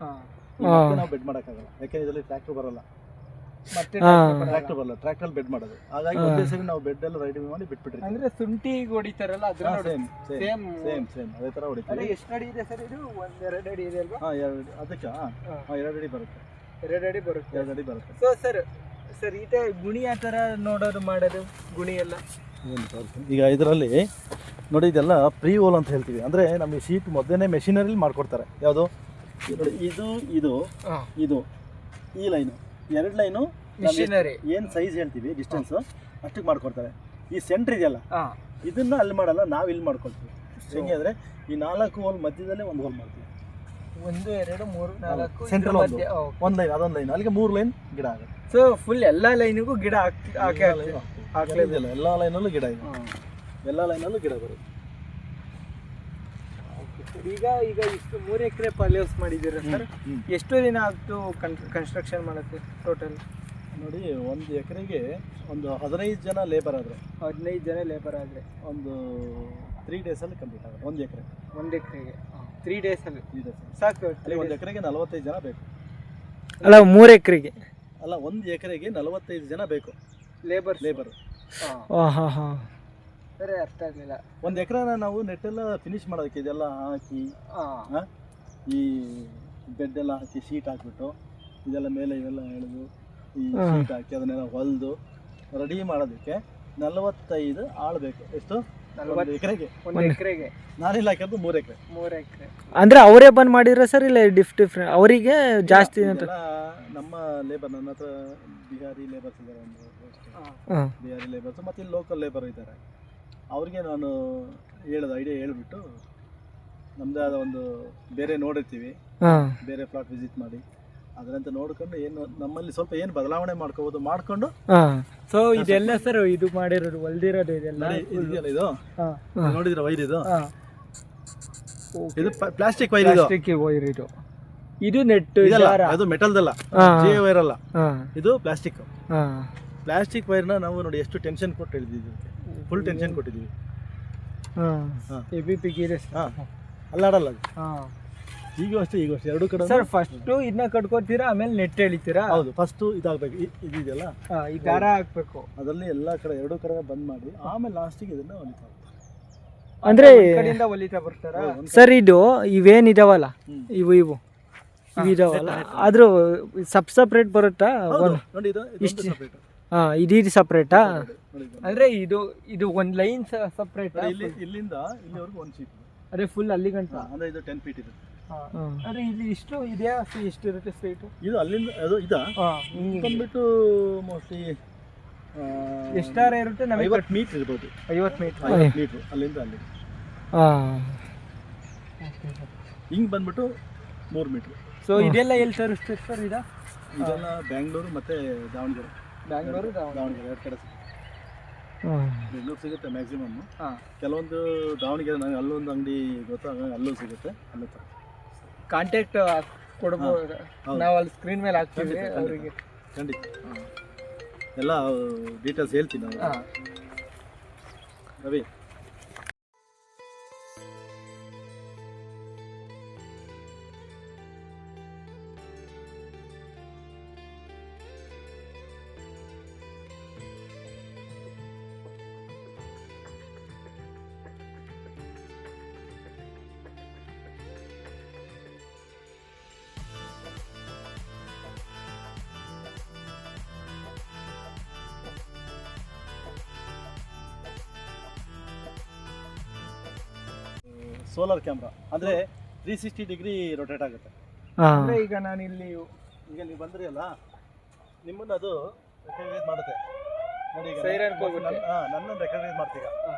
ಹಾಂ ನಾವು ಬೆಡ್ ಮಾಡೋಕ್ಕಾಗಲ್ಲ, ಯಾಕೆಂದ್ರೆ ಇದರಲ್ಲಿ ಟ್ರ್ಯಾಕ್ಟರ್ ಬರಲ್ಲ, ಮತ್ತೆ ಟ್ರ್ಯಾಕ್ಟರ್ ಬರಲ್ಲ, ಟ್ರ್ಯಾಕ್ಟರ್ ಬೆಡ್ ಮಾಡೋದು. ಹಾಗಾಗಿ ಒಂದೇ ಸರಿ ನಾವು ಬೆಡ್ ಎಲ್ಲ ರೆಡಿ ಮಾಡಿ ಬಿಟ್ಬಿಟ್ಟಿರ್ತೀವಿ. ಅಂದ್ರೆ ಶುಂಠಿ ಹೊಡಿತಾರಲ್ಲ ಅದ್ರ ಸೇಮ್ ಅದೇ ತರ ಹೊಡಿತೀವಿ. ಎಷ್ಟು ಅಡಿ ಇದೆ ಸರ್ ಇದು? 1-2 ಅಡಿ ಇದೆ ಅಲ್ವಾ? ಅದಕ್ಕೆ 2 ಅಡಿ ಬರುತ್ತೆ, 2 ಅಡಿ ಬರುತ್ತೆ. 2 ಅಡಿ ಬರುತ್ತೆ. ಸೊ ಸರ್ ಈತ ಗುಣಿ ಆ ಥರ ನೋಡೋದು ಮಾಡೋದು ಗುಣಿ ಎಲ್ಲ ಈಗ ಇದರಲ್ಲಿ ನೋಡಿ, ಇದೆಲ್ಲ ಪ್ರೀ ಹೋಲ್ ಅಂತ ಹೇಳ್ತೀವಿ. ಅಂದರೆ ನಮಗೆ ಶೀಟ್ ಮೊದಲನೇ ಮೆಷಿನರಿಲಿ ಮಾಡ್ಕೊಡ್ತಾರೆ. ಯಾವುದು ನೋಡಿ, ಇದು ಇದು ಇದು ಈ ಲೈನು, 2 ಲೈನು ಮಿಷಿನರಿ ಏನು ಸೈಜ್ ಹೇಳ್ತೀವಿ ಡಿಸ್ಟೆನ್ಸು ಅಷ್ಟಕ್ಕೆ ಮಾಡ್ಕೊಡ್ತಾರೆ. ಈ ಸೆಂಟ್ರ್ ಇದೆಯಲ್ಲ ಇದನ್ನ ಅಲ್ಲಿ ಮಾಡಲ್ಲ, ನಾವು ಇಲ್ಲಿ ಮಾಡ್ಕೊಳ್ತೀವಿ. ಹೆಂಗೆ ಅಂದರೆ ಈ 4 ಹೋಲ್ ಮಧ್ಯದಲ್ಲೇ ಒಂದು ಹೋಲ್ ಮಾಡ್ತೀವಿ. 1 2 3 4 ಸೆಂಟ್ರಲ್ ಒಂದು ಲೈನ್, ಅದೊಂದು ಲೈನ್, ಅಲ್ಲಿಗೆ 3 ಲೈನ್ ಗಿಡ ಆಗುತ್ತೆ. ಸೊ ಫುಲ್ ಎಲ್ಲ ಲೈನಿಗೂ ಗಿಡ ಹಾಕಲೇದಿಲ್ಲ, ಎಲ್ಲ ಲೈನಲ್ಲೂ ಗಿಡ ಇದೆ, ಎಲ್ಲ ಲೈನಲ್ಲೂ ಗಿಡ ಬರುತ್ತೆ. ಈಗ ಇಷ್ಟು 3 ಎಕರೆ ಪಾಲಿಹೌಸ್ ಮಾಡಿದ್ದೀರಾ ಸರ್? ಎಷ್ಟು ದಿನ ಆಗ್ತು ಕನ್ಸ್ಟ್ರಕ್ಷನ್ ಮಾಡೋಕ್ಕೆ ಟೋಟಲ್? ನೋಡಿ, 1 ಎಕರೆಗೆ ಒಂದು 15 ಜನ ಲೇಬರ್ ಆದರೆ 15 ಜನ ಲೇಬರ್ ಆದರೆ ಒಂದು 3 ಡೇಸಲ್ಲಿ ಕಂಪ್ಲೀಟ್ ಆಗುತ್ತೆ. 1 ಎಕರೆ 1 ಎಕರೆಗೆ 3 ಡೇಸಲ್ಲಿ 3 ಡೇಸ್ ಸಾಕು. ಅಲ್ಲಿ 1 ಎಕರೆಗೆ 45 ಜನ ಬೇಕು. ಅಲ್ಲ 3 ಎಕರೆಗೆ ಅಲ್ಲ, 1 ಎಕರೆಗೆ 45 ಜನ ಬೇಕು ಲೇಬರ್. ಹಾಂ ಹಾಂ ಹಾಂ ಸರಿ, ಅರ್ಥ ಆಗಲಿಲ್ಲ. 1 ಎಕರೆನ ನಾವು ನೆಟ್ಟೆಲ್ಲ ಫಿನಿಶ್ ಮಾಡೋದಕ್ಕೆ ಇದೆಲ್ಲ ಹಾಕಿ, ಈ ಬೆಡ್ ಎಲ್ಲ ಹಾಕಿ, ಶೀಟ್ ಹಾಕ್ಬಿಟ್ಟು ಇದೆಲ್ಲ ಮೇಲೆ ಇವೆಲ್ಲ ಎಳೆದು ಈ ಶೀಟ್ ಹಾಕಿ ಅದನ್ನೆಲ್ಲ ಹೊಲಿದು ರೆಡಿ ಮಾಡೋದಕ್ಕೆ 45 ಆಳು ಬೇಕು. ಎಷ್ಟು? 1 ಎಕರೆಗೆ. 1 ಎಕರೆಗೆ ನಾನಿಲ್ಲ ಹಾಕಿದ್ದು 3 ಎಕರೆ. 3 ಎಕರೆ ಅಂದರೆ ಅವರೇ ಬಂದು ಮಾಡಿದ್ರೆ ಸರ್? ಇಲ್ಲ ಡಿಫ್ರೆಂಟ್ ಅವರಿಗೆ ಜಾಸ್ತಿ ಅಂತ? ನಮ್ಮ ಲೇಬರ್, ನನ್ನ ಹತ್ರ ಬಿಹಾರಿ ಲೇಬರ್ಸ್ ಇದ್ದಾರೆ, ಬಿಹಾರಿ ಲೇಬರ್ಸ್ ಮತ್ತು ಇಲ್ಲಿ ಲೋಕಲ್ ಲೇಬರ್ ಇದ್ದಾರೆ. ಅವ್ರಿಗೆ ನಾನು ಐಡಿಯಾ ಹೇಳ್ಬಿಟ್ಟು ನಮ್ಮದೇ ಆದ ಒಂದು ಬೇರೆ ನೋಡಿರ್ತೀವಿ, ಬೇರೆ ಪ್ಲಾಟ್ ವಿಸಿಟ್ ಮಾಡಿ ಅದರಂತೆ ನೋಡ್ಕೊಂಡು ಏನು ನಮ್ಮಲ್ಲಿ ಸ್ವಲ್ಪ ಏನು ಬದಲಾವಣೆ ಮಾಡ್ಕೋಬೋದು ಮಾಡ್ಕೊಂಡು. ಸೊ ಇದೆಲ್ಲ ಸರ್ ಇದು ಮಾಡಿರೋದು ಹೊಲ್ದಿರೋದು ಇದೆಲ್ಲ ಇದೆಯಲ್ಲ, ಇದು ನೋಡಿದ್ರೆ ವೈರ್, ಇದು ಪ್ಲಾಸ್ಟಿಕ್ ವೈರ್, ವೈರ್ ಇದು ನೆಟ್, ಅದು ಮೆಟಲ್ದಲ್ಲ, ಜೆ ವೈರ್ ಅಲ್ಲ, ಇದು ಪ್ಲಾಸ್ಟಿಕ್ ವೈರ್ನ ನಾವು ನೋಡಿ ಎಷ್ಟು ಟೆನ್ಷನ್ ಕೊಟ್ಟು ಹೇಳಿದ್ದೀವಿ, ಫುಲ್ ಟೆನ್ಷನ್ ಕೊಟ್ಟಿದ್ದೀವಿ. ಅಲ್ಲಾಡಲ್ಲ ಅದು. ಈಗ ಅಷ್ಟೇ 2 ಕಡೆ ಸರ್ ಫಸ್ಟ್ ಇದನ್ನ ಕಟ್ಕೋತೀರಾ, ಆಮೇಲೆ ನೆಟ್ ಎಳಿತೀರಾ? ಹೌದು, ಫಸ್ಟ್ ಇದಾಗಬೇಕು, ಇದೆಯಲ್ಲ ಈ ದಾರ ಹಾಕ್ಬೇಕು, ಅದರಲ್ಲಿ ಎಲ್ಲ ಕಡೆ 2 ಕಡೆ ಬಂದ್ ಮಾಡಿ ಆಮೇಲೆ ಲಾಸ್ಟಿಗೆ ಇದನ್ನ ಹೊಲಿತಾ ಅಂದ್ರೆ ಕಡೆಯಿಂದ ಹೊಲಿತಾ ಬರ್ತಾರ. ಸರ್ ಇದು ಇವೇನಿದಾವಲ್ಲ, ಇವು ಇದಾವಲ್ಲ, ಅದ್ರ ಸಪ್ರೇಟ್ ಬರುತ್ತಾ? ನೋಡಿ, ಇದು ಸಪ್ರೇಟ್. ಇದು ಸಪ್ರೇಟಾ? ಅಂದ್ರೆ ಇದು ಒಂದು ಲೈನ್ ಸಪ್ರೇಟ್, ಇಲ್ಲಿಂದ ಇಲ್ಲಿವರೆಗೂ ಒಂದು ಶೀಟ್, ಅದೇ ಫುಲ್ ಅಲ್ಲಿ ಗಂಟ, ಅಂದ್ರೆ ಇದು 10 ಫೀಟ್ ಇದೆ. ಅಂದ್ರೆ ಇಲ್ಲಿ ಇಷ್ಟು ಇದೆಯಾ? ಎಷ್ಟು ಇರುತ್ತೆ ಸ್ಟ್ರೈಟ್? ಇದು ಅಲ್ಲಿಂದ ಅದು ಬಂದ್ಬಿಟ್ಟು ಮೋಸ್ಟ್ಲಿ ಎಷ್ಟಾರ ಇರುತ್ತೆ? 50 ಮೀಟರ್ ಇರ್ಬೋದು. 50 ಮೀಟರ್ ಅಲ್ಲಿಂದ ಅಲ್ಲಿ ಹಿಂಗೆ ಬಂದ್ಬಿಟ್ಟು 3 ಮೀಟರ್. ಸೊ ಇದೆಲ್ಲ ಎಲ್ಲಿ ತರಿಸ್ತೀರಿ ಸರ್? ಇದೆಲ್ಲ ಬ್ಯಾಂಗ್ಳೂರು ಮತ್ತೆ ದಾವಣಗೆರೆ. ದಾವಣಗೆರೆ 2 ಕಡೆ ಬೆಂಗಳೂರು ಸಿಗುತ್ತೆ ಮ್ಯಾಕ್ಸಿಮಮ್. ಕೆಲವೊಂದು ದಾವಣಗೆರೆ, ನನಗೆ ಅಲ್ಲೊಂದು ಅಂಗಡಿ ಗೊತ್ತಾಗ ಅಲ್ಲೂ ಸಿಗುತ್ತೆ, ಅಲ್ಲೂ ತರ ಕಾಂಟ್ಯಾಕ್ಟ್ ಕೊಡ್ಬೋದು ನಾವು, ಅಲ್ಲಿ ಸ್ಕ್ರೀನ್ ಮೇಲೆ ಹಾಕ್ತೀವಿ ಅವರಿಗೆ. ಖಂಡಿತ ಎಲ್ಲ ಡೀಟೇಲ್ಸ್ ಹೇಳ್ತೀನಿ ನಾನು. ರವಿ, ಸೋಲಾರ್ ಕ್ಯಾಮ್ರಾ ಅಂದರೆ 360 ಡಿಗ್ರಿ ರೊಟೇಟ್ ಆಗುತ್ತೆ. ಅಂದರೆ ಈಗ ನಾನು ಇಲ್ಲಿ ನೀವು ಬಂದ್ರಿ ಅಲ್ಲ, ನಿಮ್ಮನ್ನು ಅದು ರೆಕಗ್ನೈಸ್ ಮಾಡುತ್ತೆ ನೋಡಿ. ನನ್ನನ್ನು ರೆಕಗ್ನೈಸ್ ಮಾಡ್ತೀಗ,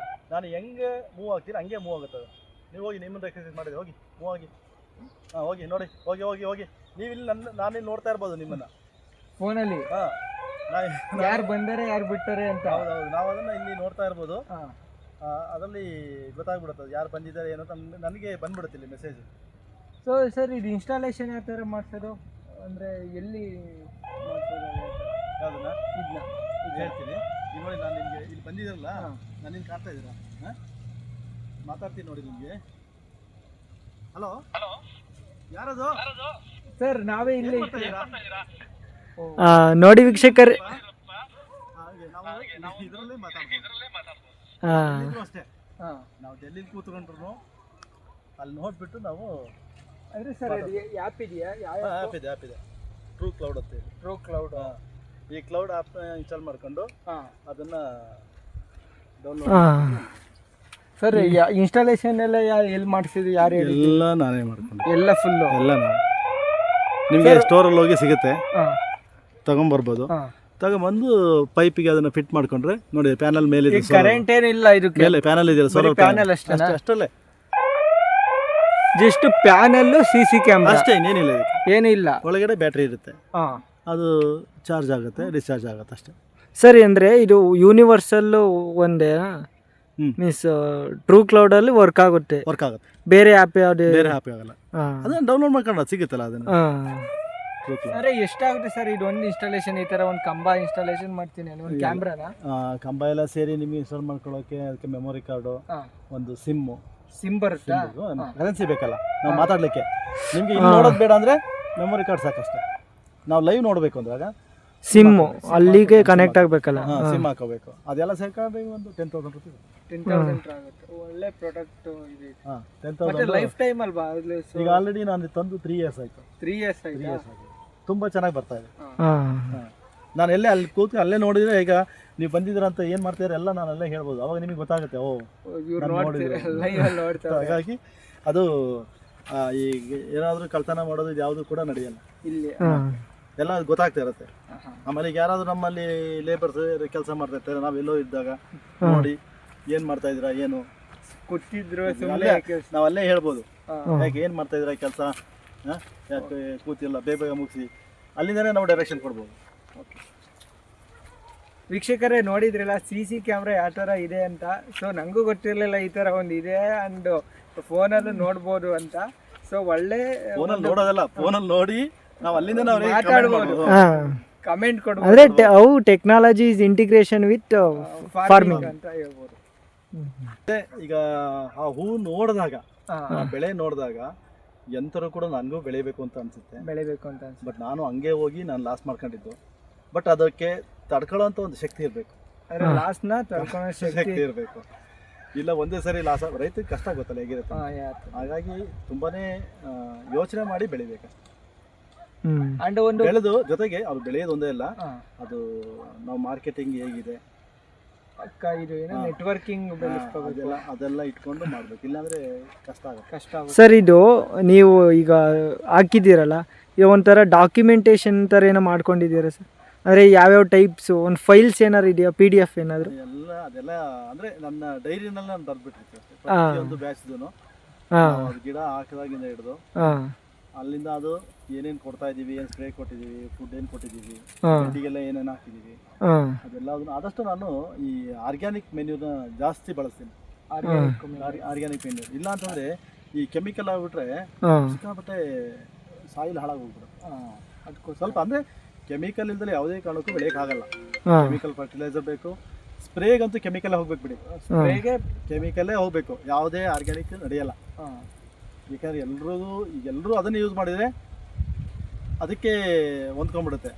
ನಾನು ಹೆಂಗೆ ಮೂವ್ ಆಗ್ತೀನಿ ಹಂಗೆ ಮೂವ್ ಆಗುತ್ತೆ ಅದು. ನೀವು ಹೋಗಿ ನಿಮ್ಮನ್ನು ರೆಕಗ್ನೈಸ್ ಮಾಡಿದೆ, ಹೋಗಿ ಮೂವ್ ಆಗಿ, ಹೋಗಿ ನೋಡಿ, ಹೋಗಿ ನೀವು ಇಲ್ಲಿ ನಾನಿಲ್ಲಿ ನೋಡ್ತಾ ಇರ್ಬೋದು ನಿಮ್ಮನ್ನು ಫೋನಲ್ಲಿ. ಯಾರು ಬಂದರೆ ಯಾರು ಬಿಟ್ಟರೆ ಅಂತ. ಹೌದು, ನಾವು ಅದನ್ನು ಇಲ್ಲಿ ನೋಡ್ತಾ ಇರ್ಬೋದು. ಅದರಲ್ಲಿ ಗೊತ್ತಾಗ್ಬಿಡುತ್ತೆ ಯಾರು ಬಂದಿದ್ದಾರೆ ಏನೋ, ನನಗೆ ಬಂದ್ಬಿಡುತ್ತೆ ಇಲ್ಲಿ ಮೆಸೇಜ್. ಸೊ ಸರ್ ಇದು ಇನ್ಸ್ಟಾಲೇಷನ್ ಯಾವ ಥರ ಮಾಡ್ಸೋದು, ಅಂದರೆ ಎಲ್ಲಿ ಮಾಡ್ಸೋದು? ಯಾವುದನ್ನ ಇದನ್ನ ಹೇಳ್ತೀನಿ. ಈಗ ನೋಡಿ ನಾನು ನಿಮಗೆ ಇಲ್ಲಿ ಬಂದಿದ್ದೀರಲ್ಲ, ನಾನು ನಿಮ್ಗೆ ಕಾಡ್ತಾ ಇದ್ದೀರಾ? ಮಾತಾಡ್ತೀನಿ ನೋಡಿ ನಿಮಗೆ. ಹಲೋ ಯಾರದು ಸರ್ ನಾವೇ ಇಲ್ಲಿ ಮಾಡ್ತಾ ಇದ್ದೀರಾ? ನೋಡಿ ವೀಕ್ಷಕರೇ, ಹಾಗೆ ನಾವು ಇದರಲ್ಲೇ ಮಾತಾಡ್ಬೋದು. ಇಲ್ಲೂ ಅಷ್ಟೇ, ನಾವು ಡೆಲ್ಲಿಲಿ ಕೂತ್ಕೊಂಡ್ರು ಅಲ್ಲಿ ನೋಡ್ಬಿಟ್ಟು ನಾವು ಅಂದರೆ ಸರ್ ಆ್ಯಪ್ ಇದೆಯಾ? ಯಾವ ಆ್ಯಪ್ ಇದೆ ಟ್ರೂ ಕ್ಲೌಡ್ ಅಂತ ಹೇಳಿ. True cloud. ಈ ಕ್ಲೌಡ್ ಆ್ಯಪ್ ಇನ್ಸ್ಟಾಲ್ ಮಾಡ್ಕೊಂಡು ಅದನ್ನ ಡೌನ್ಲೋಡ್. ಸರ್ ಇನ್ಸ್ಟಾಲೇಷನ್ ಎಲ್ಲ ಎಲ್ಲಿ ಮಾಡಿಸಿದ್ವಿ? ಯಾರು ಹೇಳಿ? ಎಲ್ಲ ನಾನೇ ಮಾಡ್ಕೊಂಡು ಎಲ್ಲ ಫುಲ್ಲು ಎಲ್ಲ ನಾನು ನಿಮಗೆ ಸ್ಟೋರಲ್ಲಿ ಹೋಗಿ ಸಿಗುತ್ತೆ, ತಗೊಂಬರ್ಬೋದು. ತಗೊಂಬಂದು ಪೈಪಿಗೆ ಅದನ್ನ ಫಿಟ್ ಮಾಡ್ಕೊಂಡ್ರೆ ನೋಡಿ ಪ್ಯಾನಲ್ ಮೇಲೆ ಇದೆ, ಕರೆಂಟ್ ಏನಿಲ್ಲ ಇದಕ್ಕೆ, ಮೇಲೆ ಪ್ಯಾನಲ್ ಇದೆಯಲ್ಲ, ಸೋಲಾರ್ ಪ್ಯಾನಲ್ ಅಷ್ಟಲ್ಲೇ, ಜಸ್ಟ್ ಪ್ಯಾನಲ್ CC ಕ್ಯಾಮ್ರಾ ಅಷ್ಟೇ, ಇನ್ನೇನಿಲ್ಲ ಇದಕ್ಕೆ. ಏನೂ ಇಲ್ಲ. ಒಳಗಡೆ ಬ್ಯಾಟ್ರಿ ಇರುತ್ತೆ, ಅದು ಚಾರ್ಜ್ ಆಗುತ್ತೆ, ಡಿಸ್ಚಾರ್ಜ್ ಆಗುತ್ತೆ ಅಷ್ಟೇ. ಸರಿ, ಅಂದರೆ ಇದು ಯೂನಿವರ್ಸಲ್ಲು ಒಂದೇ ಮೀನ್ಸ್ ಟ್ರೂ ಕ್ಲೌಡಲ್ಲಿ ವರ್ಕ್ ಆಗುತ್ತೆ, ಬೇರೆ ಆ್ಯಪ್ ಯಾವುದು? ಬೇರೆ ಆ್ಯಪ್ ಆಗಲ್ಲ, ಅದನ್ನ ಡೌನ್ಲೋಡ್ ಮಾಡ್ಕೊಂಡು ಅದು ಸಿಗುತ್ತಲ್ಲ ಅದನ್ನ. ಅರೆ ಎಷ್ಟಾಗುತ್ತೆ ಸರ್ ಇದು ಒಂದು ಇನ್ಸ್ಟಾಲೇಷನ್? ಈ ಥರ ಒಂದು ಕಂಬ ಇನ್ಸ್ಟಾಲೇಷನ್ ಮಾಡ್ತೀನಿ, ಒಂದು ಕ್ಯಾಮ್ರಾನ ಕಂಬ ಎಲ್ಲ ಸೇರಿ ನಿಮಗೆ ಇನ್ಸ್ಟಾಲ್ ಮಾಡ್ಕೊಳ್ಳೋಕೆ ಅದಕ್ಕೆ ಮೆಮೊರಿ ಕಾರ್ಡು, ಒಂದು ಸಿಮ್ ಬರುತ್ತೆ, ಕರೆನ್ಸಿ ಬೇಕಲ್ಲ ನಾವು ಮಾತಾಡ್ಲಿಕ್ಕೆ. ನಿಮ್ಗೆ ಇಲ್ಲಿ ನೋಡೋದು ಬೇಡ ಅಂದ್ರೆ ಮೆಮೊರಿ ಕಾರ್ಡ್ ಸಾಕಷ್ಟೇ. ನಾವು ಲೈವ್ ನೋಡಬೇಕು ಅಂದಾಗ ಸಿಮ್ಮು ಅಲ್ಲಿಗೆ ಕನೆಕ್ಟ್ ಆಗಬೇಕಲ್ಲ, ಸಿಮ್ ಹಾಕೋಬೇಕು. ಅದೆಲ್ಲ ಸೇರ್ಕೊಂಡ್ರೆ ಒಂದು 10,000 ರೂಪಾಯಿ. 10,000 ಆಗುತ್ತೆ. ಒಳ್ಳೆ ಪ್ರಾಡಕ್ಟ್ ಇದೆ. 10,000 ಲೈಫ್ ಟೈಮ್ ಅಲ್ವಾ? ಈಗ ಆಲ್ರೆಡಿ ನಾನು ತಂದು 3 ಇಯರ್ಸ್ ಆಯ್ತು. 3 ಇಯರ್ಸ್ ಆಯ್ತು. ತುಂಬಾ ಚೆನ್ನಾಗಿ ಬರ್ತಾ ಇದೆ. ನಾನು ಎಲ್ಲೇ ಅಲ್ಲಿ ಕೂತು ಅಲ್ಲೇ ನೋಡಿದ್ರೆ, ಈಗ ನೀವು ಬಂದಿದ್ದೀರ ಅಂತ ಏನು ಮಾಡ್ತೀರ ಎಲ್ಲ ನಾನು ಅಲ್ಲೇ ಹೇಳ್ಬೋದು, ಅವಾಗ ನಿಮಗೆ ಗೊತ್ತಾಗುತ್ತೆ. ಹಾಗಾಗಿ ಅದು ಈಗ ಏನಾದರೂ ಕಳ್ತನ ಮಾಡೋದು ಇದು ಯಾವುದು ಕೂಡ ನಡೆಯಲ್ಲ ಇಲ್ಲಿ, ಎಲ್ಲ ಗೊತ್ತಾಗ್ತಾ ಇರುತ್ತೆ. ಆಮೇಲೆ ಈಗ ಯಾರಾದರೂ ನಮ್ಮಲ್ಲಿ ಲೇಬರ್ಸ್ ಕೆಲಸ ಮಾಡ್ತಾ ಇರ್ತಾರೆ, ನಾವೆಲ್ಲೋ ಇದ್ದಾಗ ನೋಡಿ ಏನು ಮಾಡ್ತಾ ಇದ್ದೀರಾ, ಏನು ಕೊಟ್ಟಿದ್ರು ನಾವು ಅಲ್ಲೇ ಹೇಳ್ಬೋದು, ಯಾಕೆ ಏನು ಮಾಡ್ತಾ ಇದ್ದೀರಾ ಕೆಲಸ, ಯಾಕೆ ಕೂತಿಲ್ಲ, ಬೇಗ ಮುಗಿಸಿ, ಅಲ್ಲಿಂದನೇ ನಾವು ಡೈರೆಕ್ಷನ್ ಕೊಡ್ಬೋದು. ವೀಕ್ಷಕರೇ ನೋಡಿದ್ರಲ್ಲ CC ಕ್ಯಾಮ್ರಾ ಯಾವ ಥರ ಇದೆ ಅಂತ. ಸೊ ನನಗೂ ಗೊತ್ತಿರಲಿಲ್ಲ ಈ ಥರ ಒಂದು ಇದೆ, ಆ್ಯಂಡ್ ಫೋನಲ್ಲೂ ನೋಡ್ಬೋದು ಅಂತ. ಸೊ ಒಳ್ಳೆ ಫೋನಲ್ಲಿ ನೋಡೋದಲ್ಲ, ಫೋನಲ್ಲಿ ನೋಡಿ ನಾವು ಅಲ್ಲಿಂದ ಮಾತಾಡ್ಬೋದು, ಕಮೆಂಟ್ ಕೊಡ್ಬೋದು. ಅಂದರೆ ಅವು technology is integration with farming ಅಂತ ಹೇಳ್ಬೋದು. ಈಗ ಆ ಹೂ ನೋಡಿದಾಗ, ಬೆಳೆ ನೋಡಿದಾಗ ಎಂಥರೂ ಕೂಡ ನನಗೂ ಬೆಳಿಬೇಕು ಅಂತ ಅನ್ಸುತ್ತೆ, ಬೆಳಿಬೇಕು ಅಂತ. ಬಟ್ ನಾನು ಹಂಗೆ ಹೋಗಿ ನಾನು ಲಾಸ್ ಮಾಡ್ಕೊಂಡಿದ್ದು. ಬಟ್ ಅದಕ್ಕೆ ತಡ್ಕೊಳ್ಳೋಂಥ ಒಂದು ಶಕ್ತಿ ಇರಬೇಕು, ಲಾಸ್ನ ತಡ್ಕೊಳ್ಳೋ ಶಕ್ತಿ ಇರಬೇಕು. ಇಲ್ಲ ಒಂದೇ ಸರಿ ಲಾಸ್, ರೈತರಿಗೆ ಕಷ್ಟ ಗೊತ್ತಲ್ಲ ಹೇಗಿರುತ್ತೆ. ಹಾಗಾಗಿ ತುಂಬಾನೇ ಯೋಚನೆ ಮಾಡಿ ಬೆಳಿಬೇಕಷ್ಟೆ. ಅಂಡ್ ಒಂದು ಬೆಳೆದು ಜೊತೆಗೆ ಅವ್ರು ಬೆಳೆಯೋದು ಒಂದೇ ಅಲ್ಲ, ಅದು ನಾವು ಮಾರ್ಕೆಟಿಂಗ್ ಹೇಗಿದೆ, ಇದು ಏನೋ ನೆಟ್ವರ್ಕಿಂಗ್ ಅದೆಲ್ಲ ಇಟ್ಕೊಂಡು ಮಾಡ್ಬೇಕು, ಇಲ್ಲಾಂದ್ರೆ ಕಷ್ಟ ಆಗುತ್ತೆ. ಸರ್ ಇದು ನೀವು ಈಗ ಹಾಕಿದ್ದೀರಲ್ಲ, ಇದು ಒಂಥರ ಡಾಕ್ಯುಮೆಂಟೇಶನ್ ಥರ ಏನೋ ಮಾಡ್ಕೊಂಡಿದ್ದೀರಾ ಸರ್? ಅಂದರೆ ಯಾವ್ಯಾವ ಟೈಪ್ಸು, ಒಂದು ಫೈಲ್ಸ್ ಏನಾದ್ರು ಇದೆಯಾ, PDF ಏನಾದರೂ? ಅದೆಲ್ಲ ಅಂದರೆ ನನ್ನ ಡೈರಿನಲ್ಲಿ ನಾನು ಬರ್ಬಿಟ್ಟಿರ್ತೀನಿ ಪ್ರತಿಯೊಂದು ಬ್ಯಾಚ್ದು. ಗಿಡ ಹಾಕಿದಾಗಿಂದ ಹಿಡಿದು ಅಲ್ಲಿಂದ ಅದು ಏನೇನು ಕೊಡ್ತಾ ಇದೀವಿ, ಏನು ಸ್ಪ್ರೇ ಕೊಟ್ಟಿದ್ದೀವಿ, ಫುಡ್ ಏನು ಕೊಟ್ಟಿದ್ದೀವಿ, ಗಡ್ಡಿಗೆಲ್ಲ ಏನೇನು ಹಾಕಿದ್ದೀವಿ, ಅದೆಲ್ಲ ಆದಷ್ಟು ನಾನು ಈ ಆರ್ಗ್ಯಾನಿಕ್ ಮೆನ್ಯೂನ ಜಾಸ್ತಿ ಬಳಸ್ತೀನಿ. ಆರ್ಗ್ಯಾನಿಕ್ ಮೆನ್ಯೂ ಇಲ್ಲ ಅಂತಂದರೆ ಈ ಕೆಮಿಕಲ್ ಆಗಿಬಿಟ್ರೆ ಸಿಕ್ಕಾಪಟ್ಟೆ ಸಾಯಿಲ್ ಹಾಳಾಗಿ ಹೋಗ್ಬಿಡುತ್ತೆ. ಅದಕ್ಕೂ ಸ್ವಲ್ಪ ಅಂದರೆ ಕೆಮಿಕಲ್ ಇಲ್ದಲೆ ಯಾವುದೇ ಕಾರಣಕ್ಕೂ ಬೆಳೆಯೋಕ್ಕಾಗಲ್ಲ. ಕೆಮಿಕಲ್ ಫರ್ಟಿಲೈಸರ್ ಬೇಕು, ಸ್ಪ್ರೇಗಂತೂ ಕೆಮಿಕಲ್ ಹೋಗ್ಬೇಕು ಬಿಡಿ, ಸ್ಪ್ರೇಗೆ ಕೆಮಿಕಲ್ಲೇ ಹೋಗಬೇಕು, ಯಾವುದೇ ಆರ್ಗ್ಯಾನಿಕ್ ನಡೆಯಲ್ಲ. ಯಾಕಂದ್ರೆ ಎಲ್ಲರೂ ಅದನ್ನು ಯೂಸ್ ಮಾಡಿದರೆ ಅದಕ್ಕೆ ಹೊಂದ್ಕೊಂಡ್ಬಿಡುತ್ತೆ.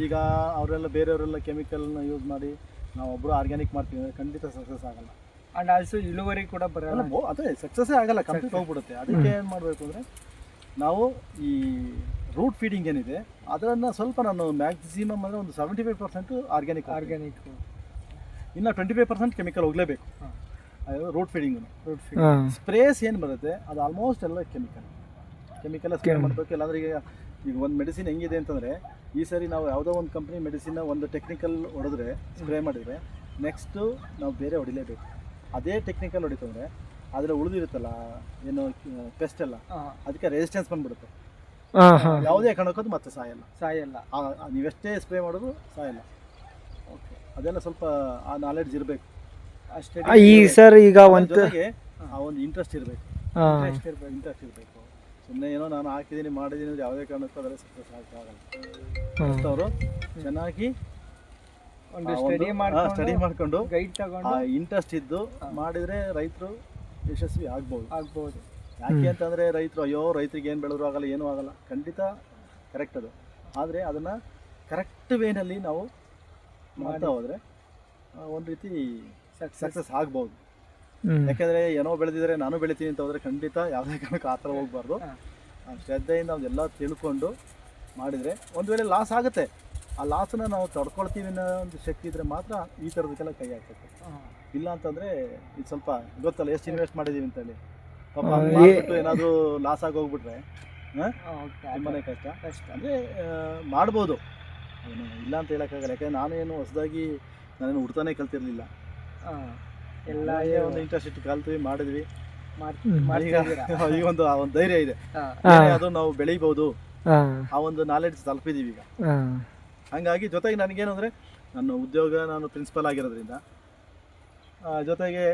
ಈಗ ಅವರೆಲ್ಲ ಬೇರೆಯವರೆಲ್ಲ ಕೆಮಿಕಲ್ನ ಯೂಸ್ ಮಾಡಿ ನಾವೊಬ್ಬರು ಆರ್ಗ್ಯಾನಿಕ್ ಮಾಡ್ತೀವಿ ಅಂದರೆ ಖಂಡಿತ ಸಕ್ಸಸ್ ಆಗಲ್ಲ. ಆ್ಯಂಡ್ ಆಲ್ಸೋ ಇಳುವರಿ ಕೂಡ ಬರಲ್ಲ, ಅದೇ ಸಕ್ಸಸ್ಸೇ ಆಗಲ್ಲ, ಕಂಪ್ಲೀಟ್ ಹೋಗ್ಬಿಡುತ್ತೆ. ಅದಕ್ಕೆ ಏನು ಮಾಡಬೇಕು ಅಂದರೆ ನಾವು ಈ ರೂಟ್ ಫೀಡಿಂಗ್ ಏನಿದೆ ಅದನ್ನು ಸ್ವಲ್ಪ ನಾನು ಮ್ಯಾಕ್ಸಿಮಮ್ ಅಂದರೆ ಒಂದು 75% ಆರ್ಗ್ಯಾನಿಕ್, ಇನ್ನು 25% ಕೆಮಿಕಲ್ ಹೋಗಲೇಬೇಕು. ರೂಟ್ ಫೀಡಿಂಗು, ಸ್ಪ್ರೇಸ್ ಏನು ಬರುತ್ತೆ ಅದು ಆಲ್ಮೋಸ್ಟ್ ಎಲ್ಲ ಕೆಮಿಕಲ್ ಸ್ಪ್ರೇ ಮಾಡಬೇಕು. ಇಲ್ಲಾಂದರೆ ಈಗ ಒಂದು ಮೆಡಿಸಿನ್ ಹೆಂಗಿದೆ ಅಂತಂದರೆ, ಈ ಸರಿ ನಾವು ಯಾವುದೋ ಒಂದು ಕಂಪ್ನಿ ಮೆಡಿಸಿನ್ನ ಒಂದು ಟೆಕ್ನಿಕಲ್ ಹೊಡೆದ್ರೆ, ಸ್ಪ್ರೇ ಮಾಡಿದರೆ ನೆಕ್ಸ್ಟು ನಾವು ಬೇರೆ ಹೊಡಿಲೇಬೇಕು. ಅದೇ ಟೆಕ್ನಿಕಲ್ ಹೊಡಿತಂದರೆ ಆದರೆ ಉಳಿದಿರುತ್ತಲ್ಲ ಏನು ಪೆಸ್ಟ್ ಎಲ್ಲ, ಅದಕ್ಕೆ ರೆಸಿಸ್ಟೆನ್ಸ್ ಬಂದ್ಬಿಡುತ್ತೆ. ಯಾವುದೇ ಕಾರಣಕ್ಕೂ ಮತ್ತೆ ಸಾಯಲ್ಲ. ನೀವೆಷ್ಟೇ ಸ್ಪ್ರೇ ಮಾಡೋದು ಸಾಯಲ್ಲ. ಓಕೆ, ಅದೆಲ್ಲ ಸ್ವಲ್ಪ ಆ ನಾಲೆಡ್ಜ್ ಇರಬೇಕು ಅಷ್ಟೇ. ಈ ಸರ್ ಈಗ ಒಂದು ಆ ಒಂದು ಇಂಟ್ರೆಸ್ಟ್ ಇರಬೇಕು. ಸುಮ್ಮನೆ ಏನೋ ನಾನು ಹಾಕಿದ್ದೀನಿ ಮಾಡಿದ್ದೀನಿ ಅಂದ್ರೆ ಯಾವುದೇ ಕಾರಣಕ್ಕೂ ಅದರಲ್ಲಿ ಸಕ್ಸಸ್ ಆಗಲ್ಲ. ಅವರು ಚೆನ್ನಾಗಿ ಒಂದು ಸ್ಟಡಿ ಮಾಡ್ಕೊಂಡು ಗೈಡ್ ತಗೊಂಡು ಇಂಟ್ರೆಸ್ಟ್ ಇದ್ದು ಮಾಡಿದರೆ ರೈತರು ಯಶಸ್ವಿ ಆಗ್ಬೋದು. ಯಾಕೆ ಹ್ಮ್. ಅಂತಂದರೆ ರೈತರು ರೈತರಿಗೆ ಏನು ಬೆಳೆದ್ರು ಆಗಲ್ಲ, ಏನೂ ಆಗಲ್ಲ, ಖಂಡಿತ ಕರೆಕ್ಟ್ ಅದು. ಆದರೆ ಅದನ್ನು ಕರೆಕ್ಟ್ ವೇನಲ್ಲಿ ನಾವು ಮಾಡ್ತಾ ಹೋದರೆ ಒಂದು ರೀತಿ ಸಕ್ಸಸ್ ಆಗ್ಬೋದು. ಯಾಕೆಂದರೆ ಏನೋ ಬೆಳೆದಿದ್ರೆ ನಾನು ಬೆಳಿತೀನಿ ಅಂತ ಹೋದರೆ ಖಂಡಿತ ಯಾವುದೇ ಕಾರಣಕ್ಕೂ ಆ ಥರ ಹೋಗ್ಬಾರ್ದು. ಶ್ರದ್ಧೆಯಿಂದ ಅದೆಲ್ಲ ತಿಳ್ಕೊಂಡು ಮಾಡಿದರೆ ಒಂದು ವೇಳೆ ಲಾಸ್ ಆಗುತ್ತೆ, ಆ ಲಾಸನ್ನ ನಾವು ತಡ್ಕೊಳ್ತೀವಿ ಅನ್ನೋ ಒಂದು ಶಕ್ತಿ ಇದ್ದರೆ ಮಾತ್ರ ಈ ಥರದಕ್ಕೆಲ್ಲ ಕೈ ಹಾಕಬೇಕು. ಇಲ್ಲ ಅಂತಂದರೆ ಇದು ಸ್ವಲ್ಪ ಗೊತ್ತಲ್ಲ ಎಷ್ಟು ಇನ್ವೆಸ್ಟ್ ಮಾಡಿದ್ದೀವಿ ಅಂತೇಳಿ ಪಾಪ ಮಾಡಿಬಿಟ್ಟು ಏನಾದರೂ ಲಾಸ್ ಆಗಿ ಹೋಗ್ಬಿಟ್ರೆ ತುಂಬಾ ಕಷ್ಟ. ಅಂದರೆ ಮಾಡ್ಬೋದು, ಅದನ್ನು ಇಲ್ಲ ಅಂತ ಹೇಳೋಕ್ಕಾಗಲ್ಲ. ಯಾಕೆಂದರೆ ನಾನೇನು ಹೊಸದಾಗಿ ನಾನೇನು ಹುಡ್ತಾನೆ ಕಲ್ತಿರಲಿಲ್ಲ, ಎಲ್ಲ ಒಂದು ಇಂಟ್ರೆಸ್ಟ್ ಇಟ್ಟು ಕಲ್ತೀವಿ ಮಾಡಿದ್ವಿ. ಮಾಡ್ತಾ ಈಗ ಒಂದು ಧೈರ್ಯ ಇದೆ, ಅದು ನಾವು ಬೆಳಿಬೋದು, ಆ ಒಂದು ನಾಲೆಡ್ಜ್ ತಲುಪಿದ್ದೀವಿ ಈಗ. ಹಾಗಾಗಿ ಜೊತೆಗೆ ನನಗೇನು ಅಂದರೆ ನನ್ನ ಉದ್ಯೋಗ, ನಾನು ಪ್ರಿನ್ಸಿಪಲ್ ಆಗಿರೋದ್ರಿಂದ ಜೊತೆಗೆ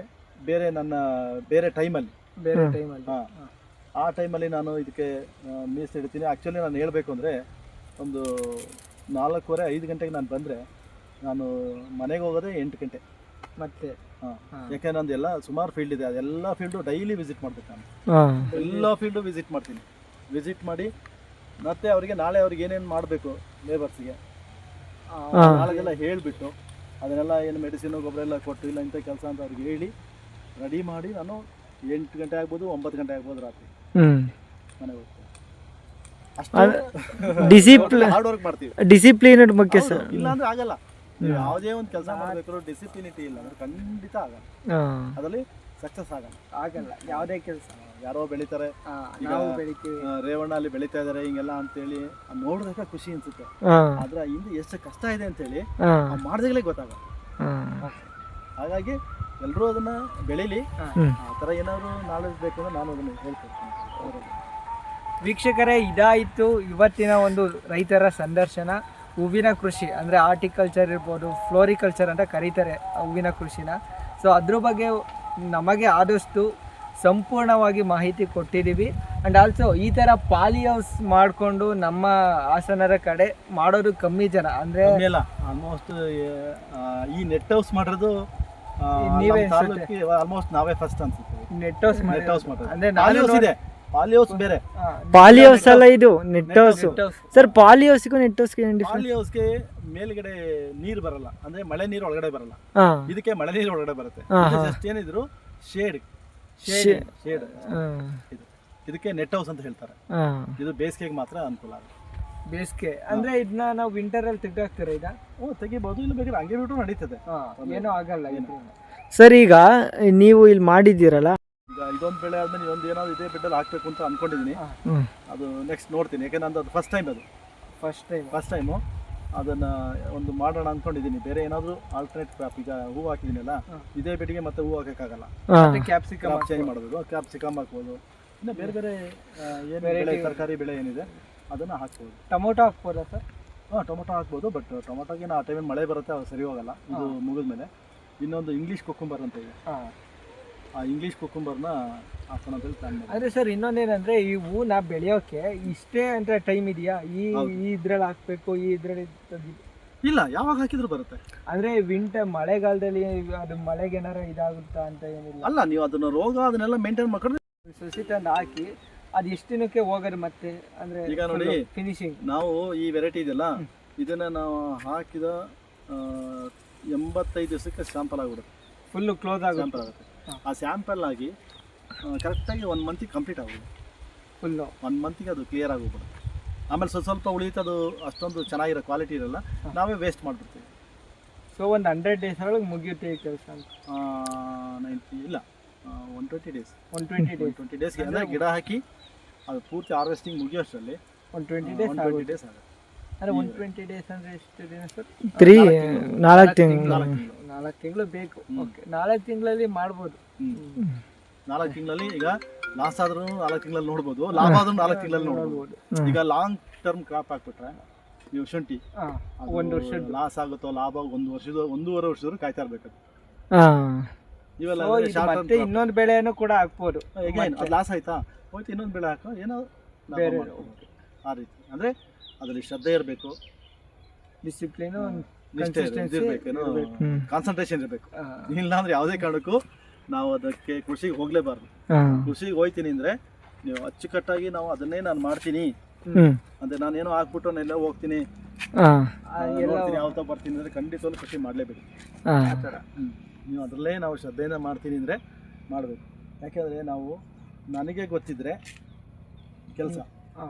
ಬೇರೆ ಟೈಮಲ್ಲಿ ಆ ಟೈಮಲ್ಲಿ ನಾನು ಇದಕ್ಕೆ ಮೀಸಲಿಡ್ತೀನಿ. ಆ್ಯಕ್ಚುಲಿ ನಾನು ಹೇಳಬೇಕು ಅಂದರೆ ಒಂದು 4:15 ಗಂಟೆಗೆ ನಾನು ಬಂದರೆ ನಾನು ಮನೆಗೆ ಹೋಗೋದೇ 8 ಗಂಟೆ ಮತ್ತೆ. ಯಾಕೆಂದ್ರೆ ನಂದು ಎಲ್ಲ ಸುಮಾರು ಫೀಲ್ಡ್ ಇದೆ, ಅದೆಲ್ಲ ಫೀಲ್ಡು ಡೈಲಿ ವಿಸಿಟ್ ಮಾಡ್ಬೇಕು ನಾನು. ಎಲ್ಲ ಫೀಲ್ಡು ವಿಸಿಟ್ ಮಾಡ್ತೀನಿ. ವಿಸಿಟ್ ಮಾಡಿ ಮತ್ತೆ ಅವರಿಗೆ ನಾಳೆ ಅವ್ರಿಗೆ ಏನೇನು ಮಾಡಬೇಕು ಲೇಬರ್ಸ್ಗೆ ನಾಳೆಗೆಲ್ಲ ಹೇಳಿಬಿಟ್ಟು ಅದನ್ನೆಲ್ಲ ಏನು ಮೆಡಿಸಿನು ಗೊಬ್ಬರ ಎಲ್ಲ ಕೊಟ್ಟು ಇಲ್ಲ ಇಂಥ ಕೆಲಸ ಅಂತ ಅವ್ರಿಗೆ ಹೇಳಿ ರೆಡಿ ಮಾಡಿ ನಾನು 8 ಗಂಟೆ ಆಗ್ಬೋದು 9 ಗಂಟೆ ಆಗ್ಬೋದು ರಾತ್ರಿ ಮನೆಗೆ ಹೋಗ್ತೀನಿ. ಅಷ್ಟು ಹಾರ್ಡ್ ವರ್ಕ್ ಮಾಡ್ತೀವಿ. ಡಿಸಿಪ್ಲಿನ್ ಮುಖ್ಯ ಸರ್. ಇಲ್ಲ ಅಂದ್ರೆ ಆಗಲ್ಲ. ನೀವು ಯಾವುದೇ ಒಂದು ಕೆಲಸ ಮಾಡಬೇಕಾದ್ರೂ ಡಿಸಿಪ್ಲಿನಿಟಿ ಇಲ್ಲ ಅಂದ್ರೆ ಖಂಡಿತ ಆಗಲ್ಲ, ಅದರಲ್ಲಿ ಸಕ್ಸಸ್ ಆಗಲ್ಲ ಯಾವುದೇ ಕೆಲಸ. ಯಾರೋ ಬೆಳಿತಾರೆ, ನಾವು ಬೆಳಿತೀವಿ, ರೇವಣ್ಣ ಅಲ್ಲಿ ಬೆಳಿತಾ ಇದಾರೆ ಹಿಂಗೆಲ್ಲ ಅಂತೇಳಿ ನೋಡಿದಾಗ ಖುಷಿ ಅನ್ಸುತ್ತೆ. ಆದ್ರೆ ಹಿಂದೆ ಎಷ್ಟು ಕಷ್ಟ ಇದೆ ಅಂತೇಳಿ ಮಾಡಿದಾಗಲೇ ಗೊತ್ತಾಗಲ್ಲ. ಹಾಗಾಗಿ ಎಲ್ಲರೂ ಅದನ್ನ ಬೆಳೀಲಿ. ಆ ಥರ ಏನಾದ್ರು ನಾಲೆಜ್ ಬೇಕು ಅಂದ್ರೆ ನಾನು ಅದನ್ನು ಹೇಳ್ಕೊಡ್ತೀನಿ. ವೀಕ್ಷಕರೇ, ಇದಾಯಿತು ಇವತ್ತಿನ ಒಂದು ರೈತರ ಸಂದರ್ಶನ. ಹೂವಿನ ಕೃಷಿ ಅಂದರೆ ಆರ್ಟಿಕಲ್ಚರ್ ಇರ್ಬೋದು, ಫ್ಲೋರಿಕಲ್ಚರ್ ಅಂತ ಕರೀತಾರೆ ಹೂವಿನ ಕೃಷಿನ. ಸೊ ಅದ್ರ ಬಗ್ಗೆ ನಮಗೆ ಆದಷ್ಟು ಸಂಪೂರ್ಣವಾಗಿ ಮಾಹಿತಿ ಕೊಟ್ಟಿದ್ದೀವಿ. ಆ್ಯಂಡ್ ಆಲ್ಸೋ ಈ ಥರ ಪಾಲಿ ಹೌಸ್ ಮಾಡಿಕೊಂಡು ನಮ್ಮ ಹಾಸನರ ಕಡೆ ಮಾಡೋದು ಕಮ್ಮಿ ಜನ. ಅಂದರೆ ಆಲ್ಮೋಸ್ಟ್ ಈ ನೆಟ್ ಹೌಸ್ ಮಾಡೋದು ನೀವೇ ಆಲ್ಮೋಸ್ಟ್ ನಾವೇ ಫಸ್ಟ್ ಅನ್ಸುತ್ತೆ. ನೆಟ್ ಹೌಸ್ ಮಾಡೋದು ಅಂದರೆ ಪಾಲಿ ಹೌಸ್ ಬೇರೆ, ಪಾಲಿ ಹೌಸ್ ಅಲ್ಲ ಇದು ನೆಟ್ ಹೌಸ್ ಸರ್. ಪಾಲಿ ಹೌಸ್ಗೂ ನೆಟ್ ಹೌಸ್ಗೆ ಪಾಲಿ ಹೌಸ್ಗೆ ಮೇಲ್ಗಡೆ ನೀರು ಬರಲ್ಲ, ಅಂದ್ರೆ ಮಳೆ ನೀರು ಒಳಗಡೆ ಬರಲ್ಲ. ಇದಕ್ಕೆ ಮಳೆ ನೀರು ಒಳಗಡೆ ಬರುತ್ತೆ. ಜಸ್ಟ್ ಏನಿದ್ರು ಶೇಡ್ ಇದಕ್ಕೆ ನೆಟ್ ಹೌಸ್ ಅಂತ ಹೇಳ್ತಾರೆ. ಇದು ಬೇಸಿಗೆಗೆ ಮಾತ್ರ ಅನುಕೂಲ ಆಗುತ್ತೆ. ಬೇಸಿಗೆ ಅಂದ್ರೆ ಇದನ್ನ ನಾವು ವಿಂಟರ್ ಅಲ್ಲಿ ತೆಗ್ದಾಕ್ತೀರಾ? ಇದ ತೆಗಿಬಹುದು, ಇಲ್ಲ ಬೇಕಾದ್ರೆ ಹಂಗೆ ಬಿಟ್ಟು ನಡೀತದೆ, ಏನೂ ಆಗಲ್ಲ. ಸರ್ ಈಗ ನೀವು ಇಲ್ಲಿ ಮಾಡಿದ್ದೀರಲ್ಲ, ಈಗ ಇದೊಂದು ಬೆಳೆ ಆದ್ಮೇಲೆ ಇದೊಂದು ಏನಾದ್ರು ಇದೇ ಬೆಡ್ಡಲ್ಲಿ ಹಾಕ್ಬೇಕು ಅಂತ ಅನ್ಕೊಂಡಿದೀನಿ. ಅದು ನೆಕ್ಸ್ಟ್ ನೋಡ್ತೀನಿ, ಯಾಕಂದ್ರೆ ನಂದು ಅದು ಫಸ್ಟ್ ಟೈಮು ಅದನ್ನ ಒಂದು ಮಾಡೋಣ ಅನ್ಕೊಂಡಿದೀನಿ. ಬೇರೆ ಏನಾದ್ರು ಆಲ್ಟರ್ನೇಟ್ ಕ್ರಾಪ್, ಈಗ ಹೂ ಹಾಕಿದೀನಲ್ಲ ಇದೇ ಬೆಳೆಗೆ ಮತ್ತೆ ಹೂ ಹಾಕಕ್ಕಾಗಲ್ಲ, ಕ್ಯಾಪ್ಸಿಕಮ್ ಚೇಂಜ್ ಮಾಡಬೇಕು. ಕ್ಯಾಪ್ಸಿಕಮ್ ಹಾಕ್ಬೋದು, ಇನ್ನು ಬೇರೆ ಬೇರೆ ಏನು ಬೆಳೆ ತರಕಾರಿ ಬೆಳೆ ಏನಿದೆ ಅದನ್ನ ಹಾಕ್ಬೋದು. ಟೊಮೊಟೊ ಹಾಕ್ಬೋದಾ ಸರ್? ಟೊಮೊಟೊ ಹಾಕ್ಬೋದು, ಬಟ್ ಟೊಮೊಟೊಗೆ ಆ ಟೈಮಲ್ಲಿ ಮಳೆ ಬರುತ್ತೆ, ಅದು ಸರಿ ಹೋಗಲ್ಲ. ಇದು ಮುಗಿದ್ಮೇಲೆ ಇನ್ನೊಂದು ಇಂಗ್ಲೀಷ್ ಕುಕ್ಕುಂಬರ್ ಅಂತ ಇದೆ, ಆ ಇಂಗ್ಲೀಷ್ ಕುಕ್ಕುಂಬರ್ನ ಹಾಕೋಣ ಅಂತ ಪ್ಲಾನ್ ಮಾಡಿ. ಆದರೆ ಸರ್ ಇನ್ನೊಂದೇನಂದರೆ ಈ ಹೂನ ಬೆಳೆಯೋಕ್ಕೆ ಇಷ್ಟೇ ಅಂತ ಟೈಮ್ ಇದೆಯಾ? ಈ ಇದ್ರಲ್ಲಿ ಹಾಕಬೇಕು, ಈ ಇದರಲ್ಲಿ ಇಲ್ಲ, ಯಾವಾಗ ಹಾಕಿದ್ರು ಬರುತ್ತೆ. ಅಂದರೆ ವಿಂಟರ್ ಮಳೆಗಾಲದಲ್ಲಿ ಅದು ಮಳೆಗೆ ಏನಾರು ಇದಾಗುತ್ತಾ ಅಂತ ಏನಿಲ್ಲ. ಅಲ್ಲ, ನೀವು ಅದನ್ನ ರೋಗ ಅದನ್ನೆಲ್ಲ ಮೇಂಟೈನ್ ಮಾಡ್ಕೊಂಡ್ರೆ ಸಸಿ ತಂದು ಹಾಕಿ ಅದು ಎಷ್ಟು ದಿನಕ್ಕೆ ಹೋಗೋದು ಮತ್ತೆ? ಅಂದರೆ ಈಗ ನೋಡಿ ಫಿನಿಶಿಂಗ್ ನಾವು ಈ ವೆರೈಟಿ ಇದೆಯಲ್ಲ ಇದನ್ನ ನಾವು ಹಾಕಿದ 85 ದಿವಸಕ್ಕೆ ಸ್ಯಾಂಪಲ್ ಆಗಿಬಿಡುತ್ತೆ, ಫುಲ್ಲು ಕ್ಲೋಸ್ ಸ್ಯಾಂಪಲ್ ಆಗುತ್ತೆ. ಆ ಸ್ಯಾಂಪಲ್ ಆಗಿ ಕರೆಕ್ಟಾಗಿ 1 ಮಂತಿಗೆ ಕಂಪ್ಲೀಟ್ ಆಗೋದು, ಫುಲ್ಲು 1 ಮಂತಿಗೆ ಅದು ಕ್ಲಿಯರ್ ಆಗೋಗ್ಬಿಡುತ್ತೆ. ಆಮೇಲೆ ಸ್ವಲ್ಪ ಉಳಿತದು ಅಷ್ಟೊಂದು ಚೆನ್ನಾಗಿರೋ ಕ್ವಾಲಿಟಿ ಇರಲ್ಲ, ನಾವೇ ವೇಸ್ಟ್ ಮಾಡಿಬಿಡ್ತೀವಿ. ಸೊ ಒಂದು 100 ಡೇಸ್ ಒಳಗೆ ಮುಗಿಯುತ್ತೆ ಈ ಕೆಲಸ? 90 ಇಲ್ಲ, 120 ಡೇಸ್. 120 ಡೇಸ್ಗೆ ಅಂದರೆ ಗಿಡ ಹಾಕಿ ಅದು ಪೂರ್ತಿ ಹಾರ್ವೆಸ್ಟಿಂಗ್ ಮುಗಿಯೋಷ್ಟರಲ್ಲಿ 120 ಡೇಸ್ ಆಗುತ್ತೆ. ಅಂದರೆ 120 ಡೇಸ್ ಅಂದರೆ ಎಷ್ಟು ದಿನ ಸರ್? 4 ತಿಂಗಳು. 4 ತಿಂಗಳು ಬೇಕು. ಓಕೆ, 4 ತಿಂಗಳಲ್ಲಿ ಮಾಡ್ಬೋದು. 4 ತಿಂಗಳಲ್ಲಿ ಈಗ ಲಾಸ್ ಆದ್ರೂ 4 ತಿಂಗಳಲ್ಲಿ ನೋಡ್ಬೋದು, ಲಾಭ ಆದ್ರೂ 4 ತಿಂಗಳಲ್ಲಿ ನೋಡ್ಬೋದು. ಈಗ ಲಾಂಗ್ ಟರ್ಮ್ ಕ್ರಾಪ್ ಹಾಕ್ಬಿಟ್ರೆ ನೀವು ಶುಂಠಿ 1 ವರ್ಷ ಲಾಸ್ ಆಗುತ್ತೋ ಲಾಭ 1.5 ವರ್ಷದವರೆಗೂ ಕಾಯ್ತಾ ಇರ್ಬೇಕು. ಇವೆಲ್ಲ ಮತ್ತೆ ಇನ್ನೊಂದು ಬೆಳೆಯನ್ನು ಕೂಡ ಹಾಕ್ಬೋದು. ಲಾಸ್ ಆಯ್ತಾ ಹೋಯ್ತು, ಇನ್ನೊಂದು ಬೆಳೆ ಹಾಕೋ, ಏನೋ ಲಾಭ ಮಾಡ್ಕೋಬೋದು. ಆ ರೀತಿ ಅಂದರೆ ಅದರಲ್ಲಿ ಶ್ರದ್ಧೆ ಇರಬೇಕು, ಡಿಸಿಪ್ಲಿನು, ನಿಷ್ಠೆ ಇರಬೇಕು, ಕಾನ್ಸಂಟ್ರೇಷನ್ ಇರಬೇಕು. ಇಲ್ಲ ಅಂದರೆ ಯಾವುದೇ ಕಾರಣಕ್ಕೂ ನಾವು ಅದಕ್ಕೆ ಕೃಷಿಗೆ ಹೋಗಲೇಬಾರ್ದು. ಕೃಷಿಗೆ ಹೋಗ್ತೀನಿ ಅಂದರೆ ನೀವು ಅಚ್ಚುಕಟ್ಟಾಗಿ ನಾವು ಅದನ್ನೇ ನಾನು ಮಾಡ್ತೀನಿ ಅಂದರೆ ನಾನೇನೋ ಹಾಕ್ಬಿಟ್ಟು ನಾನೆಲ್ಲ ಹೋಗ್ತೀನಿ ನೋಡ್ತೀನಿ ಯಾವತ್ತೋ ಬರ್ತೀನಿ ಅಂದರೆ ಖಂಡಿತವಾಗ್ಲೂ ಕೃಷಿ ಮಾಡಲೇಬೇಕು. ಆ ಥರ ನೀವು ಅದರಲ್ಲೇ ನಾವು ಶ್ರದ್ಧೆಯಿಂದ ಮಾಡ್ತೀನಿ ಅಂದರೆ ಮಾಡಬೇಕು. ಯಾಕೆಂದರೆ ನಾವು ನನಗೆ ಗೊತ್ತಿದ್ದರೆ ಕೆಲಸ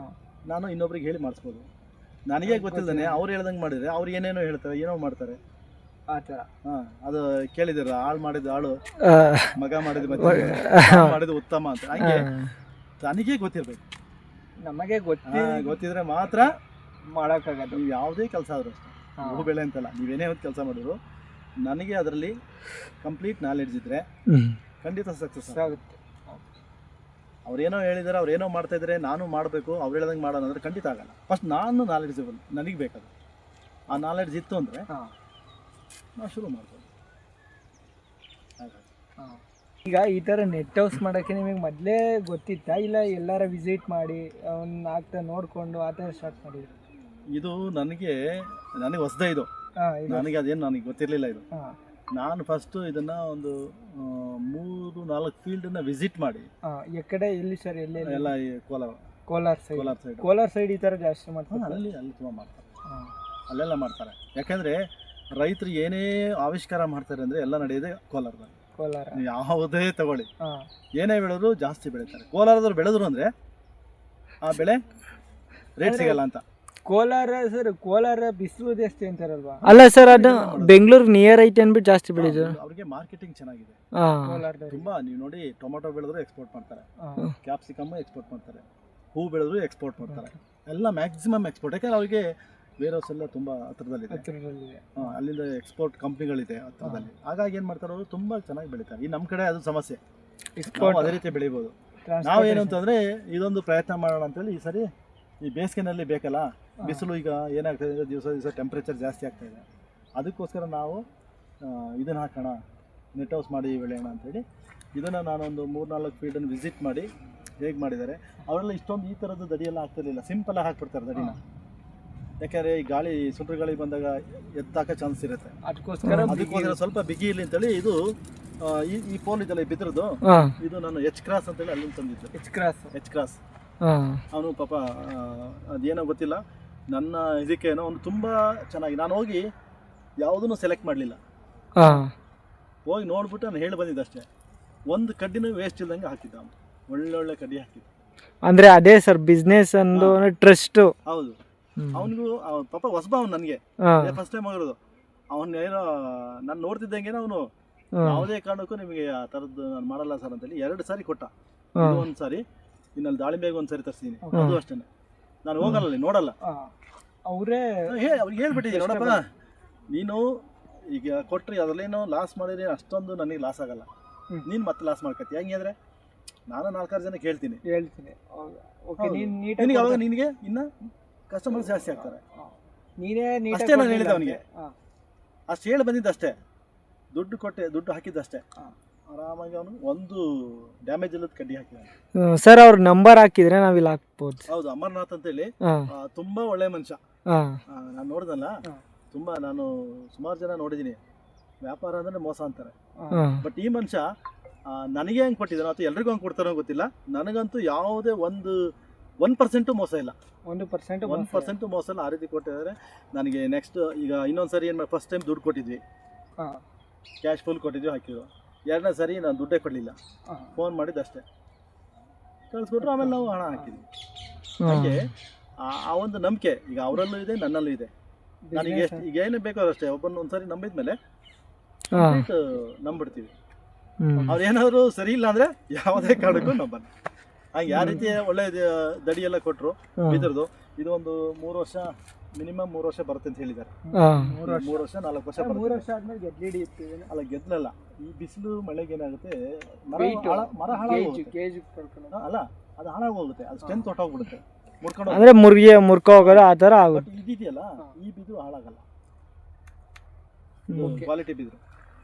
ನಾನು ಇನ್ನೊಬ್ರಿಗೆ ಹೇಳಿ ಮಾಡಿಸ್ಬೋದು. ನನಗೆ ಗೊತ್ತಿಲ್ಲದೇ ಅವ್ರು ಹೇಳ್ದಂಗೆ ಮಾಡಿದರೆ ಅವ್ರು ಏನೇನೋ ಹೇಳ್ತಾರೆ, ಏನೋ ಮಾಡ್ತಾರೆ. ಆ ಥರ ಅದು ಕೇಳಿದಾರ, ಆಳು ಮಾಡಿದ ಆಳು ಮಗ ಮಾಡಿದ ಮಾಡಿದ ಉತ್ತಮ ಅಂತ. ಹಂಗೆ ನನಗೆ ಗೊತ್ತಿರಬೇಕು, ನಮಗೆ ಗೊತ್ತಿದ್ರೆ ಮಾತ್ರ ಮಾಡೋಕ್ಕಾಗದು. ನೀವು ಯಾವುದೇ ಕೆಲಸ ಆದರೂ ಅಷ್ಟೇ, ಹೂ ಬೆಳೆ ಅಂತಲ್ಲ, ನೀವೇನೇ ಒಂದು ಕೆಲಸ ಮಾಡಿದ್ರು ನನಗೆ ಅದರಲ್ಲಿ ಕಂಪ್ಲೀಟ್ ನಾಲೆಡ್ಜ್ ಇದ್ದರೆ ಖಂಡಿತ ಸಕ್ಸಸ್ ಆಗುತ್ತೆ. ಅವ್ರೇನೋ ಹೇಳಿದಾರೆ, ಅವ್ರೇನೋ ಮಾಡ್ತಾ ಇದ್ದಾರೆ, ನಾನು ಮಾಡಬೇಕು, ಅವ್ರು ಹೇಳ್ದಂಗೆ ಮಾಡೋಣ ಅಂದರೆ ಖಂಡಿತ ಆಗಲ್ಲ. ಫಸ್ಟ್ ನಾನು ನಾಲೆಡ್ಜಬಲ್, ನನಗೆ ಬೇಕದು. ಆ ನಾಲೆಡ್ಜ್ ಇತ್ತು ಅಂದರೆ ನಾವು ಶುರು ಮಾಡ್ಬೋದು. ಈಗ ಈ ಥರ ನೆಟ್ ಹೌಸ್ ಮಾಡೋಕ್ಕೆ ನಿಮಗೆ ಮೊದಲೇ ಗೊತ್ತಿತ್ತಾ, ಇಲ್ಲ ಎಲ್ಲಾರ ವಿಸಿಟ್ ಮಾಡಿ ಅವ್ನ ಆಗ್ತಾ ನೋಡಿಕೊಂಡು ಆ ಥರ ಸ್ಟಾರ್ಟ್ ಮಾಡಿದ್ರು? ಇದು ನನಗೆ ಹೊಸದೇ ಇದು. ನನಗೆ ಅದೇನು ನನಗೆ ಗೊತ್ತಿರಲಿಲ್ಲ ಇದು. ನಾನು ಫಸ್ಟು ಇದನ್ನು ಒಂದು 3-4 ಫೀಲ್ಡನ್ನ ವಿಸಿಟ್ ಮಾಡಿ. ಎಕಡೆ ಎಲ್ಲಿ ಸರ್? ಎಲ್ಲಿ? ಎಲ್ಲ ಈ ಕೋಲಾರ ಸೈಡ್ ಈ ಥರ ಜಾಸ್ತಿ ಮಾಡ್ತಾರೆ. ಅಲ್ಲಿ ತುಂಬ ಮಾಡ್ತಾರೆ, ಅಲ್ಲೆಲ್ಲ ಮಾಡ್ತಾರೆ. ಯಾಕೆಂದರೆ ರೈತರು ಏನೇ ಆವಿಷ್ಕಾರ ಮಾಡ್ತಾರೆ ಅಂದರೆ ಎಲ್ಲ ನಡೆಯೋದೇ ಕೋಲಾರದಲ್ಲಿ. ಯಾವುದೇ ತಗೊಳ್ಳಿ, ಏನೇ ಬೆಳೆದ್ರು ಜಾಸ್ತಿ ಬೆಳೀತಾರೆ. ಕೋಲಾರದವ್ರು ಬೆಳೆದ್ರು ಅಂದರೆ ಆ ಬೆಳೆ ರೇಟ್ ಸಿಗಲ್ಲ ಅಂತ. ಕೋಲಾರ ಬಿಸಿಲು ಜಾಸ್ತಿ ಅಂತಾರಲ್ವಾ? ಅಲ್ಲ ಸರ್, ಅದು ಬೆಂಗಳೂರು ನಿಯರ್ ಐತೆ ಅಂದ್ಬಿಟ್ಟು ಜಾಸ್ತಿ ಬೆಳೆದ್ರು. ಅವ್ರಿಗೆ ಮಾರ್ಕೆಟಿಂಗ್ ಚೆನ್ನಾಗಿದೆ ತುಂಬಾ. ನೀವು ನೋಡಿ, ಟೊಮೆಟೊ ಬೆಳೆದ್ರು ಎಕ್ಸ್ಪೋರ್ಟ್ ಮಾಡ್ತಾರೆ, ಕ್ಯಾಪ್ಸಿಕಮ್ ಎಕ್ಸ್ಪೋರ್ಟ್ ಮಾಡ್ತಾರೆ, ಹೂ ಬೆಳೆದ್ರು ಎಕ್ಸ್ಪೋರ್ಟ್ ಮಾಡ್ತಾರೆ, ಎಲ್ಲ ಮ್ಯಾಕ್ಸಿಮಮ್ ಎಕ್ಸ್ಪೋರ್ಟ್. ಯಾಕಂದ್ರೆ ಅವರಿಗೆ ವೇರ್ ಹೌಸ್ ಎಲ್ಲ ತುಂಬ ಹತ್ರದಲ್ಲಿದೆ. ಅಲ್ಲಿಂದ ಎಕ್ಸ್ಪೋರ್ಟ್ ಕಂಪ್ನಿಗಳಿದೆ ಹತ್ರದಲ್ಲಿ. ಹಾಗಾಗಿ ಏನು ಮಾಡ್ತಾರೆ, ಅವರು ತುಂಬ ಚೆನ್ನಾಗಿ ಬೆಳೀತಾರೆ. ಈ ನಮ್ಮ ಕಡೆ ಅದು ಸಮಸ್ಯೆ, ಅದೇ ರೀತಿ ಬೆಳಿಬೋದು. ನಾವೇನು ಅಂತಂದರೆ ಇದೊಂದು ಪ್ರಯತ್ನ ಮಾಡೋಣ ಅಂತೇಳಿ ಈ ಸರಿ ಈ ಬೇಸಿಗೆನಲ್ಲಿ ಬೇಕಲ್ಲ, ಬಿಸಿಲು ಈಗ ಏನಾಗ್ತಾಯಿದೆ, ದಿವಸ ಟೆಂಪ್ರೇಚರ್ ಜಾಸ್ತಿ ಆಗ್ತಾಯಿದೆ. ಅದಕ್ಕೋಸ್ಕರ ನಾವು ಇದನ್ನು ಹಾಕೋಣ, ನೆಟ್ ಹೌಸ್ ಮಾಡಿ ಬೆಳೆಯೋಣ ಅಂತೇಳಿ ಇದನ್ನು ನಾನೊಂದು 3-4 ಫೀಲ್ಡನ್ನು ವಿಸಿಟ್ ಮಾಡಿ ಹೇಗೆ ಮಾಡಿದ್ದಾರೆ. ಅವರೆಲ್ಲ ಇಷ್ಟೊಂದು ಈ ಥರದ್ದು ದಡಿಯೆಲ್ಲ ಆಗ್ತಿರಲಿಲ್ಲ, ಸಿಂಪಲಾಗಿ ಹಾಕ್ಬಿಡ್ತಾರೆ ದಡಿನ. ಯಾಕೆಂದರೆ ಈ ಗಾಳಿ, ಸುಂಟ್ರ ಗಾಳಿ ಬಂದಾಗ ಎತ್ತಾಕ ಚಾನ್ಸ್ ಇರುತ್ತೆ. ಅದಕ್ಕೋಸ್ಕರ ಸ್ವಲ್ಪ ಬಿಗಿ ಇರಲಿ ಅಂತೇಳಿ ಇದು ಈ ಪೋಲ್ ಇದೆಲ್ಲ ಬಿದ್ರದ್ದು, ಇದು ನಾನು ಎಚ್ ಕ್ರಾಸ್ ಅಂತೇಳಿ ಅಲ್ಲಿಂದ ತಂದಿದ್ದು. ಎಚ್ ಕ್ರಾಸ್ ಅವನು ಪಾಪ ಅದೇನೋ ಗೊತ್ತಿಲ್ಲ, ನನ್ನ ಇದಕ್ಕೇನೋ ಒಂದು ತುಂಬ ಚೆನ್ನಾಗಿ ನಾನು ಹೋಗಿ ಯಾವುದನ್ನು ಸೆಲೆಕ್ಟ್ ಮಾಡಲಿಲ್ಲ, ಹೋಗಿ ನೋಡ್ಬಿಟ್ಟು ನಾನು ಹೇಳಿ ಬಂದಿದ್ದೆ ಅಷ್ಟೇ. ಒಂದು ಕಡ್ಡಿನೂ ವೇಸ್ಟ್ ಇಲ್ದಂಗೆ ಹಾಕಿದ್ದ ಅವನು, ಒಳ್ಳೊಳ್ಳೆ ಕಡ್ಡಿ ಹಾಕಿದ್ದ. ಅಂದರೆ ಅದೇ ಸರ್ ಬಿಸ್ನೆಸ್ ಅಂದು ಟ್ರಸ್ಟ್. ಹೌದು, ಅವನಿಗೂ ಪಾಪ ಹೊಸಬ ಅವ್ನು, ನನಗೆ ಫಸ್ಟ್ ಟೈಮ್ ಆಗಿರೋದು. ಅವನು ಏನೋ ನಾನು ನೋಡ್ತಿದ್ದಂಗೆ ಅವನು ಯಾವುದೇ ಕಾರಣಕ್ಕೂ ನಿಮಗೆ ಆ ಥರದ್ದು ನಾನು ಮಾಡಲ್ಲ ಸರ್ ಅಂತೇಳಿ 2 ಸಾರಿ ಕೊಟ್ಟ. ಒಂದು ಸಾರಿ ಇನ್ನಲ್ಲಿ ದಾಳಿಂಬೆಗೆ ಒಂದು ಸಾರಿ ತರಿಸಿದ್ದೀನಿ, ಅದು ಅಷ್ಟೇ. ನಾನು ಹೋಗಲ್ಲ, ನೋಡಲ್ಲ. ಅವರೇ ಅವ್ರಿಗೆ ಹೇಳ್ಬಿಟ್ಟಿದ್ದೀನಿ, ನೋಡಪ್ಪ ನೀನು ಈಗ ಕೊಟ್ಟರೆ ಅದರಲ್ಲೇನೋ ಲಾಸ್ ಮಾಡಿದ್ರೆ ಅಷ್ಟೊಂದು ನನಗೆ ಲಾಸ್ ಆಗಲ್ಲ, ನೀನು ಮತ್ತೆ ಲಾಸ್ ಮಾಡ್ಕೊತೀಯ. ಹೆಂಗೆ ಅಂದರೆ ನಾನು 4-6 ಜನಕ್ಕೆ ಹೇಳ್ತೀನಿ ನಿನಗೆ, ಅವಾಗ ನಿನಗೆ ಇನ್ನು ಕಸ್ಟಮರ್ಸ್ ಜಾಸ್ತಿ ಆಗ್ತಾರೆ. ಅಷ್ಟೇ ನಾನು ಹೇಳಿದ್ದೆ ಅವನಿಗೆ, ಅಷ್ಟು ಹೇಳಿ ಬಂದಿದ್ದು ಅಷ್ಟೇ, ದುಡ್ಡು ಕೊಟ್ಟೆ, ದುಡ್ಡು ಹಾಕಿದ್ದಷ್ಟೇ. ಆರಾಮಾಗಿ ಅವನು ಒಂದು ಡ್ಯಾಮೇಜ್ ಇಲ್ಲದ ಕಡ್ಡಿ ಹಾಕಿದ್ದಾನೆ. ಸರ್ ಅವ್ರ ನಂಬರ್ ಹಾಕಿದ್ರೆ ನಾವಿಲ್ಲಿ ಹಾಕ್ಬೋದು. ಹೌದು, ಅಮರ್ನಾಥ್ ಅಂತೇಳಿ ತುಂಬಾ ಒಳ್ಳೆ ಮನುಷ್ಯ. ನಾನು ನೋಡ್ದಲ್ಲ, ತುಂಬಾ ನಾನು ಸುಮಾರು ಜನ ನೋಡಿದ್ದೀನಿ, ವ್ಯಾಪಾರ ಅಂದ್ರೆ ಮೋಸ ಅಂತಾರೆ. ಬಟ್ ಈ ಮನುಷ್ಯ ನನಗೆ ಹೆಂಗೆ ಕೊಟ್ಟಿದ್ದಾನೋ ಅಥವಾ ಎಲ್ರಿಗೂ ಹಂಗೆ ಕೊಡ್ತಾರೋ ಗೊತ್ತಿಲ್ಲ, ನನಗಂತೂ ಯಾವುದೇ 1% ಮೋಸ ಇಲ್ಲ. 1% ಮೋಸ ಇಲ್ಲ, ಆ ರೀತಿ ಕೊಟ್ಟಿದ್ದಾರೆ ನನಗೆ. ನೆಕ್ಸ್ಟ್ ಈಗ ಇನ್ನೊಂದು ಸರಿ ಏನು, ಫಸ್ಟ್ ಟೈಮ್ ದುಡ್ಡು ಕೊಟ್ಟಿದ್ವಿ, ಕ್ಯಾಶ್ ಫುಲ್ ಕೊಟ್ಟಿದ್ವಿ, ಹಾಕಿದ್ವಿ. 2ನೇ ಸರಿ ನಾನು ದುಡ್ಡೇ ಕೊಡಲಿಲ್ಲ, ಫೋನ್ ಮಾಡಿದ್ದಷ್ಟೇ, ಕಳಿಸ್ಕೊಟ್ರು. ಆಮೇಲೆ ನಾವು ಹಣ ಹಾಕಿದ್ವಿ. ಹಾಗೆ ಆ ಒಂದು ನಂಬಿಕೆ ಈಗ ಅವರಲ್ಲೂ ಇದೆ, ನನ್ನಲ್ಲೂ ಇದೆ. ನನಗೆ ಎಷ್ಟು ಈಗ ಏನೇ ಬೇಕಾದ್ರೂ ಅಷ್ಟೇ, ಒಬ್ಬನ ಒಂದ್ಸರಿ ನಂಬಿದ್ಮೇಲೆ ನಂಬಿಡ್ತೀವಿ. ಅವ್ರು ಏನಾದ್ರು ಸರಿ ಇಲ್ಲ ಅಂದರೆ ಯಾವುದೇ ಕಾರಣಕ್ಕೂ ನಂಬಲ್ಲ. ಹಾಗೆ ಯಾವ ರೀತಿ ಒಳ್ಳೆ ದಡಿ ಎಲ್ಲ ಕೊಟ್ಟರು ಬಿದ್ರದು. ಇದು ಒಂದು 3 ವರ್ಷ ಮಿನಿಮಮ್ 3 ವರ್ಷ ಬರುತ್ತೆ ಅಂತ ಹೇಳಿದ್ದಾರೆ. 3 ವರ್ಷ 4 ವರ್ಷ 3 ವರ್ಷ ಆದ್ಮೇಲೆ ಗೆದ್ಲು ಹಿಡಿಯುತ್ತೆ. ಅಲ್ಲ, ಗೆದ್ಲಲ್ಲ, ಈ ಬಿಸಿಲು ಮಳೆಗೆ ಏನಾಗುತ್ತೆ, ಮರ ಹಾಳಾಗೋಗುತ್ತೆ. ಅಲ್ಲ, ಅದು ಹಾಳಾಗೋಗುತ್ತೆ, ಅದು ಸ್ಟ್ರೆಂತ್ ಹೊಟ್ಟೋಗ್ಬಿಡುತ್ತೆ, ಮುರ್ಕೊಂಡು ಅಂದ್ರೆ ಮುರ್ಕೊ ಹೋಗೋದು ಆ ಥರ ಆಗುತ್ತೆ. ಇದಿದೆಯಲ್ಲ, ಈ ಬಿದ್ದು ಹಾಳಾಗಲ್ಲ, ಕ್ವಾಲಿಟಿ ಬಿದ್ರು.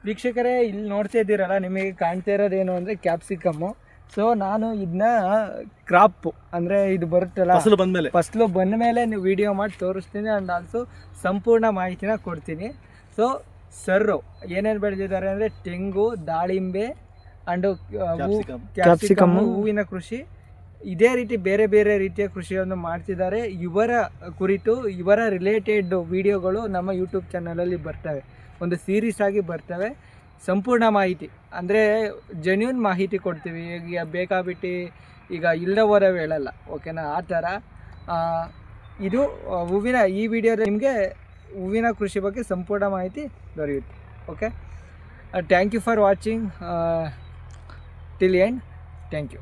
ವೀಕ್ಷಕರೇ, ಇಲ್ಲಿ ನೋಡ್ತಾ ಇದ್ದೀರಲ್ಲ, ನಿಮಗೆ ಕಾಣ್ತಾ ಇರೋದೇನು ಅಂದರೆ ಕ್ಯಾಪ್ಸಿಕಮ್ಮು. ಸೊ ನಾನು ಇದನ್ನ ಕ್ರಾಪ್ ಅಂದರೆ ಇದು ಬರುತ್ತಲ್ಲ ಫಸಲು ಬಂದಮೇಲೆ ಫಸ್ಲು ಬಂದ ಮೇಲೆ ನೀವು ವಿಡಿಯೋ ಮಾಡಿ ತೋರಿಸ್ತೀನಿ ಆ್ಯಂಡ್ ಆಲ್ಸೋ ಸಂಪೂರ್ಣ ಮಾಹಿತಿನ ಕೊಡ್ತೀನಿ. ಸೊ ಸರ್ರು ಏನೇನು ಬೆಳೆದಿದ್ದಾರೆ ಅಂದರೆ ತೆಂಗು, ದಾಳಿಂಬೆ ಆ್ಯಂಡು ಕ್ಯಾಪ್ಸಿಕಮ್ಮು, ಹೂವಿನ ಕೃಷಿ, ಇದೇ ರೀತಿ ಬೇರೆ ಬೇರೆ ರೀತಿಯ ಕೃಷಿಯನ್ನು ಮಾಡ್ತಿದ್ದಾರೆ. ಇವರ ಕುರಿತು ಇವರ ರಿಲೇಟೆಡ್ ವಿಡಿಯೋಗಳು ನಮ್ಮ ಯೂಟ್ಯೂಬ್ ಚಾನಲಲ್ಲಿ ಬರ್ತವೆ, ಒಂದು ಸೀರೀಸ್ ಆಗಿ ಬರ್ತವೆ. ಸಂಪೂರ್ಣ ಮಾಹಿತಿ ಅಂದರೆ ಜೆನ್ಯೂನ್ ಮಾಹಿತಿ ಕೊಡ್ತೀವಿ. ಈಗ ಬೇಕಾಬಿಟ್ಟು ಈಗ ಇಲ್ಲದವರ ಹೇಳಲ್ಲ, ಓಕೆನಾ? ಆ ಥರ ಇದು ಹೂವಿನ ಈ ವಿಡಿಯೋದಲ್ಲಿ ನಿಮಗೆ ಹೂವಿನ ಕೃಷಿ ಬಗ್ಗೆ ಸಂಪೂರ್ಣ ಮಾಹಿತಿ ದೊರೆಯುತ್ತೆ. Okay, thank you for watching till end. Thank you.